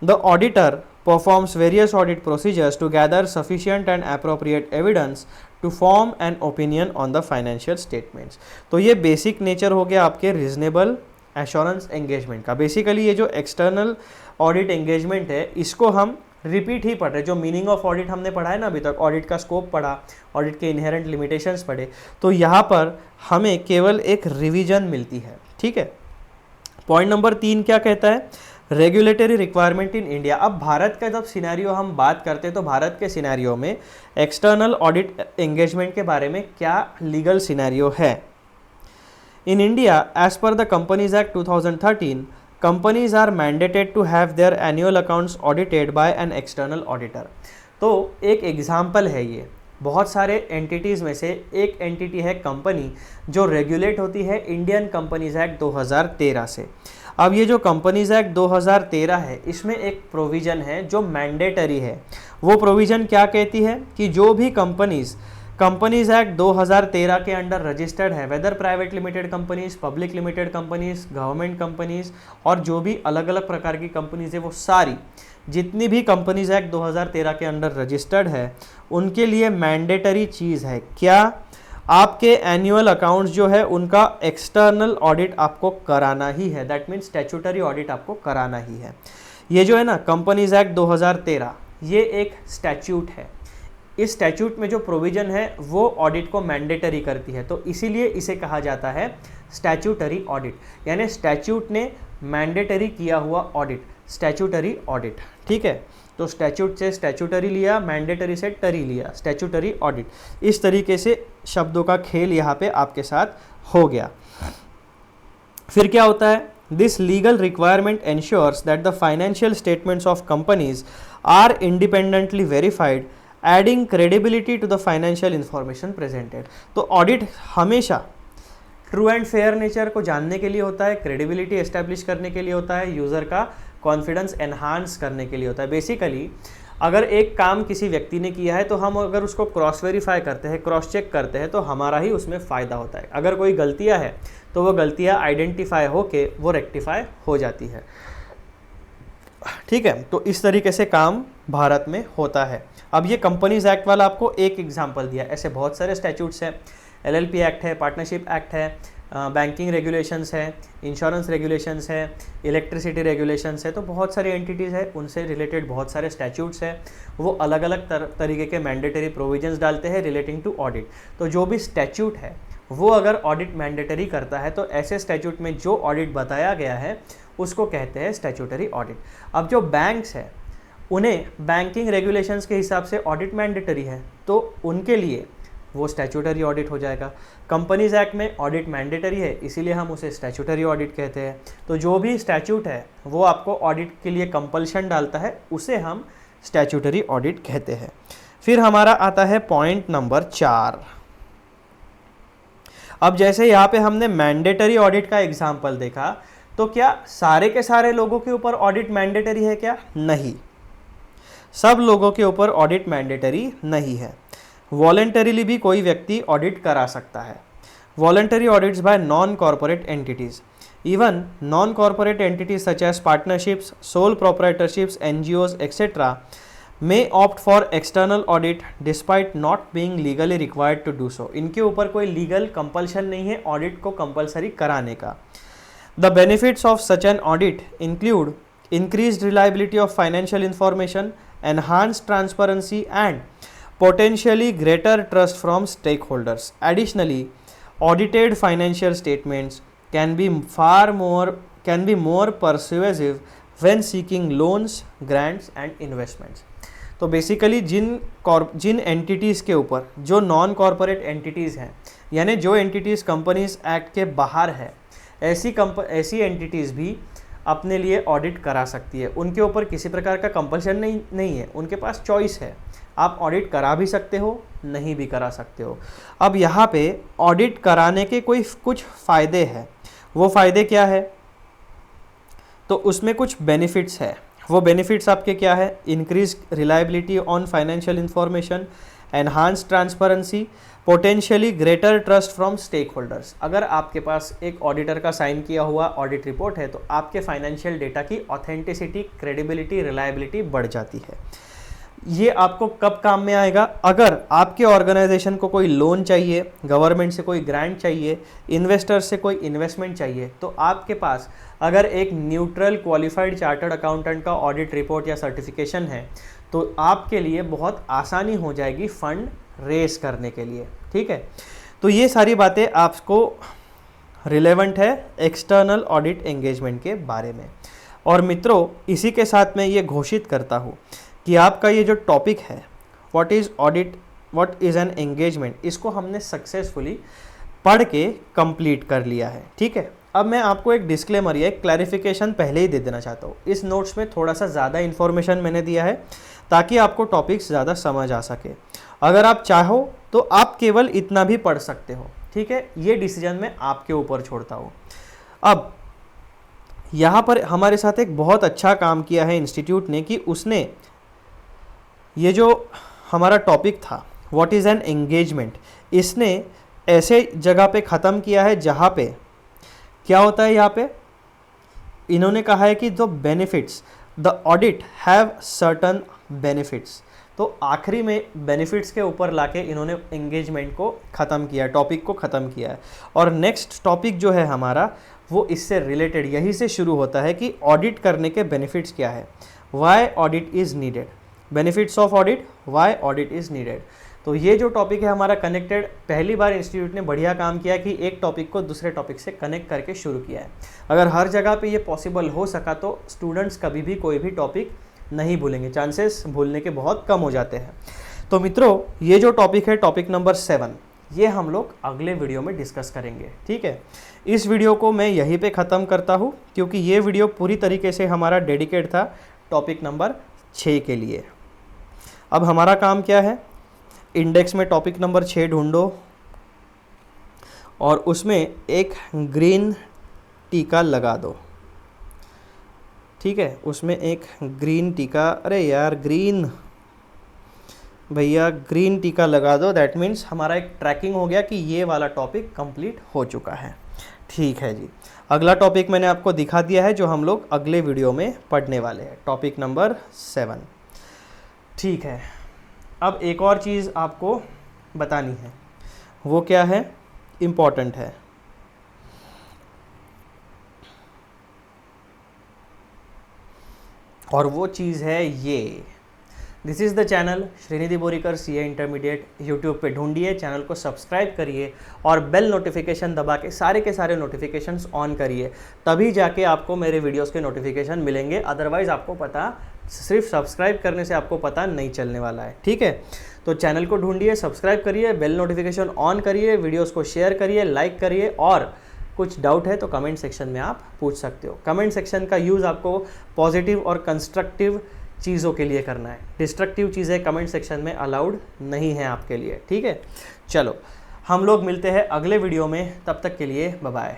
the auditor performs various audit procedures to gather sufficient and appropriate evidence to form an opinion on the financial statements। तो ये बेसिक नेचर हो गया आपके रीजनेबल एश्योरेंस एंगेजमेंट का। बेसिकली ये जो external audit engagement है इसको हम रिपीट ही पढ़ रहे, जो मीनिंग ऑफ ऑडिट हमने पढ़ा है ना अभी तक, ऑडिट का स्कोप पढ़ा, ऑडिट के इनहेरेंट लिमिटेशंस पढ़े, तो यहाँ पर हमें केवल एक रिवीजन मिलती है, ठीक है। पॉइंट नंबर 3 क्या कहता है, रेगुलेटरी रिक्वायरमेंट इन इंडिया। अब भारत का जब सिनेरियो हम बात करते हैं तो भारत के सिनेरियो में एक्सटर्नल ऑडिट एंगेजमेंट के बारे में क्या लीगल सिनेरियो है। In India as per the companies act 2013 companies are mandated to have their annual accounts audited by an external auditor. तो एक एग्जाम्पल है ये, बहुत सारे एंटिटीज़ में से एक एंटिटी है कंपनी जो रेगुलेट होती है इंडियन कंपनीज एक्ट 2013 से। अब ये जो कंपनीज एक्ट 2013 है इसमें एक प्रोविज़न है जो मैंडेटरी है। वो प्रोविज़न क्या कहती है कि जो भी कंपनीज एक्ट 2013 के अंडर रजिस्टर्ड है, whether private limited companies, public limited companies, government companies और जो भी अलग अलग प्रकार की कंपनीज है, वो सारी जितनी भी कंपनीज एक्ट 2013 के अंडर रजिस्टर्ड है उनके लिए मैंडेटरी चीज़ है क्या, आपके एनुअल अकाउंट्स जो है उनका एक्सटर्नल ऑडिट आपको कराना ही है। दैट मीन्स स्टैट्यूटरी ऑडिट आपको कराना ही है। ये जो है ना कंपनीज एक्ट 2013 ये एक स्टैट्यूट है, इस स्टैट्यूट में जो प्रोविजन है वो ऑडिट को मैंडेटरी करती है, तो इसीलिए इसे कहा जाता है स्टैट्यूटरी ऑडिट, यानी स्टैट्यूट ने मैंडेटरी किया हुआ ऑडिट, स्टैट्यूटरी ऑडिट, ठीक है। तो स्टैट्यूट से स्टैट्यूटरी लिया, मैंडेटरी से टरी लिया, स्टैट्यूटरी ऑडिट, इस तरीके से शब्दों का खेल यहाँ पे आपके साथ हो गया। फिर क्या होता है, this legal requirement ensures that the financial statements of companies are independently verified adding credibility to the financial information presented. तो ऑडिट हमेशा ट्रू एंड फेयर नेचर को जानने के लिए होता है, क्रेडिबिलिटी एस्टैब्लिश करने के लिए होता है, यूज़र का कॉन्फिडेंस एनहांस करने के लिए होता है। बेसिकली अगर एक काम किसी व्यक्ति ने किया है तो हम अगर उसको क्रॉस वेरीफाई करते हैं, क्रॉस चेक करते हैं, तो हमारा ही उसमें फ़ायदा होता है। अगर कोई गलतियां है तो वो गलतियां आइडेंटिफाई होके वो रेक्टिफाई हो जाती है, ठीक है। तो इस तरीके से काम भारत में होता है। अब ये कंपनीज एक्ट वाला आपको एक एग्जाम्पल दिया, ऐसे बहुत सारे स्टैट्यूट्स हैं, LLP एक्ट है, पार्टनरशिप एक्ट है, बैंकिंग रेगुलेशंस है, इंश्योरेंस रेगुलेशंस है, इलेक्ट्रिसिटी रेगुलेशंस है, तो बहुत सारी एंटिटीज़ है, उनसे रिलेटेड बहुत सारे स्टैट्यूट्स हैं, वो अलग अलग तरीके के मैंडेटरी प्रोविजंस डालते हैं रिलेटिंग टू ऑडिट। तो जो भी स्टैट्यूट है वो अगर ऑडिट मैंडेटरी करता है तो ऐसे स्टैट्यूट में जो ऑडिट बताया गया है उसको कहते हैं स्टैट्यूटरी ऑडिट। अब जो बैंक्स है उन्हें बैंकिंग रेगुलेशंस के हिसाब से ऑडिट मैंडेटरी है, तो उनके लिए वो स्टैट्यूटरी ऑडिट हो जाएगा। कंपनीज एक्ट में ऑडिट मैंडेटरी है, इसीलिए हम उसे स्टैट्यूटरी ऑडिट कहते हैं। तो जो भी स्टैट्यूट है वो आपको ऑडिट के लिए कंपल्शन डालता है, उसे हम स्टैट्यूटरी ऑडिट कहते हैं। फिर हमारा आता है पॉइंट नंबर 4। अब जैसे यहाँ पे हमने मैंडेटरी ऑडिट का एग्जाम्पल देखा, तो क्या सारे के सारे लोगों के ऊपर ऑडिट मैंडेटरी है क्या? नहीं, सब लोगों के ऊपर ऑडिट मैंडेटरी नहीं है। वॉलंटरीली भी कोई व्यक्ति ऑडिट करा सकता है। Voluntary audits by non corporate entities, even non corporate entities such as partnerships, sole proprietorships, NGOs etc. may opt for external audit despite not being legally required to do so। इनके ऊपर कोई legal compulsion नहीं है audit को compulsory कराने का। The benefits of such an audit include increased reliability of financial information, enhanced transparency and potentially greater trust from stakeholders. Additionally, audited financial statements can be more persuasive when seeking loans, grants and investments। तो basically जिन entities के ऊपर जो non corporate entities हैं, यानी जो entities companies act के बाहर है, ऐसी एंटिटीज़ भी अपने लिए ऑडिट करा सकती है। उनके ऊपर किसी प्रकार का कंपल्शन नहीं है, उनके पास चॉइस है, आप ऑडिट करा भी सकते हो, नहीं भी करा सकते हो। अब यहाँ पे ऑडिट कराने के कुछ फ़ायदे हैं। वो फ़ायदे क्या है? तो उसमें कुछ बेनिफिट्स है। वो बेनिफिट्स आपके क्या है? Increase reliability on financial information, enhance transparency, potentially greater trust from stakeholders. अगर आपके पास एक ऑडिटर का साइन किया हुआ ऑडिट रिपोर्ट है तो आपके फाइनेंशियल डेटा की ऑथेंटिसिटी, क्रेडिबिलिटी, रिलायबिलिटी बढ़ जाती है। ये आपको कब काम में आएगा? अगर आपके ऑर्गेनाइजेशन को कोई लोन चाहिए, गवर्नमेंट से कोई ग्रांट चाहिए, इन्वेस्टर से कोई इन्वेस्टमेंट चाहिए, तो आपके पास अगर एक न्यूट्रल क्वालिफाइड चार्टर्ड अकाउंटेंट का ऑडिट रिपोर्ट या सर्टिफिकेशन है तो आपके लिए बहुत आसानी हो जाएगी फंड रेस करने के लिए। ठीक है, तो ये सारी बातें आपको रिलेवेंट है एक्सटर्नल ऑडिट एंगेजमेंट के बारे में। और मित्रों, इसी के साथ मैं ये घोषित करता हूँ कि आपका ये जो टॉपिक है what is audit, what is an engagement, इसको हमने सक्सेसफुली पढ़ के कंप्लीट कर लिया है। ठीक है, अब मैं आपको एक डिस्क्लेमर या एक क्लैरिफिकेशन पहले ही दे देना चाहता हूँ। इस नोट्स में थोड़ा सा ज़्यादा इन्फॉर्मेशन मैंने दिया है ताकि आपको टॉपिक्स ज़्यादा समझ आ सके। अगर आप चाहो तो आप केवल इतना भी पढ़ सकते हो। ठीक है, ये डिसीजन मैं आपके ऊपर छोड़ता हूँ। अब यहाँ पर हमारे साथ एक बहुत अच्छा काम किया है इंस्टीट्यूट ने कि उसने ये जो हमारा टॉपिक था व्हाट इज़ एन एंगेजमेंट, इसने ऐसे जगह पे ख़त्म किया है जहाँ पे क्या होता है, यहाँ पे इन्होंने कहा है कि the benefits, the audit have certain benefits. तो आखिरी में बेनिफिट्स के ऊपर लाके इन्होंने एंगेजमेंट को ख़त्म किया, टॉपिक को ख़त्म किया है। और नेक्स्ट टॉपिक जो है हमारा वो इससे रिलेटेड यही से शुरू होता है कि ऑडिट करने के बेनिफिट्स क्या है, why audit is needed, benefits of audit, why audit is needed. तो ये जो टॉपिक है हमारा कनेक्टेड, पहली बार इंस्टीट्यूट ने बढ़िया काम किया कि एक टॉपिक को दूसरे टॉपिक से कनेक्ट करके शुरू किया है। अगर हर जगह पे ये पॉसिबल हो सका तो स्टूडेंट्स कभी भी कोई भी टॉपिक नहीं भूलेंगे, चांसेस भूलने के बहुत कम हो जाते हैं। तो मित्रों, ये जो टॉपिक है टॉपिक नंबर 7, ये हम लोग अगले वीडियो में डिस्कस करेंगे। ठीक है, इस वीडियो को मैं यहीं पे ख़त्म करता हूँ क्योंकि ये वीडियो पूरी तरीके से हमारा डेडिकेट था टॉपिक नंबर 6 के लिए। अब हमारा काम क्या है, इंडेक्स में टॉपिक नंबर 6 ढूंढो और उसमें एक ग्रीन टीका लगा दो। ठीक है, उसमें एक ग्रीन टीका, अरे यार ग्रीन भैया, ग्रीन टीका लगा दो। दैट मीन्स हमारा एक ट्रैकिंग हो गया कि ये वाला टॉपिक कंप्लीट हो चुका है। ठीक है जी, अगला टॉपिक मैंने आपको दिखा दिया है जो हम लोग अगले वीडियो में पढ़ने वाले हैं, टॉपिक नंबर 7। ठीक है, अब एक और चीज़ आपको बतानी है, वो क्या है, इम्पॉर्टेंट है। और वो चीज़ है ये, this is the channel Shrinidhi Borikar CA intermediate. YouTube पे ढूंढिए, चैनल को सब्सक्राइब करिए और बेल नोटिफिकेशन दबा के सारे नोटिफिकेशंस ऑन करिए, तभी जाके आपको मेरे वीडियोस के नोटिफिकेशन मिलेंगे। अदरवाइज़ आपको पता, सिर्फ सब्सक्राइब करने से आपको पता नहीं चलने वाला है। ठीक है, तो चैनल को ढूंढिए, सब्सक्राइब करिए, बेल नोटिफिकेशन ऑन करिए, वीडियोज़ को शेयर करिए, लाइक करिए, और कुछ डाउट है तो कमेंट सेक्शन में आप पूछ सकते हो। कमेंट सेक्शन का यूज़ आपको पॉजिटिव और कंस्ट्रक्टिव चीज़ों के लिए करना है, डिस्ट्रक्टिव चीज़ें कमेंट सेक्शन में अलाउड नहीं है आपके लिए। ठीक है, चलो हम लोग मिलते हैं अगले वीडियो में, तब तक के लिए बाय बाय।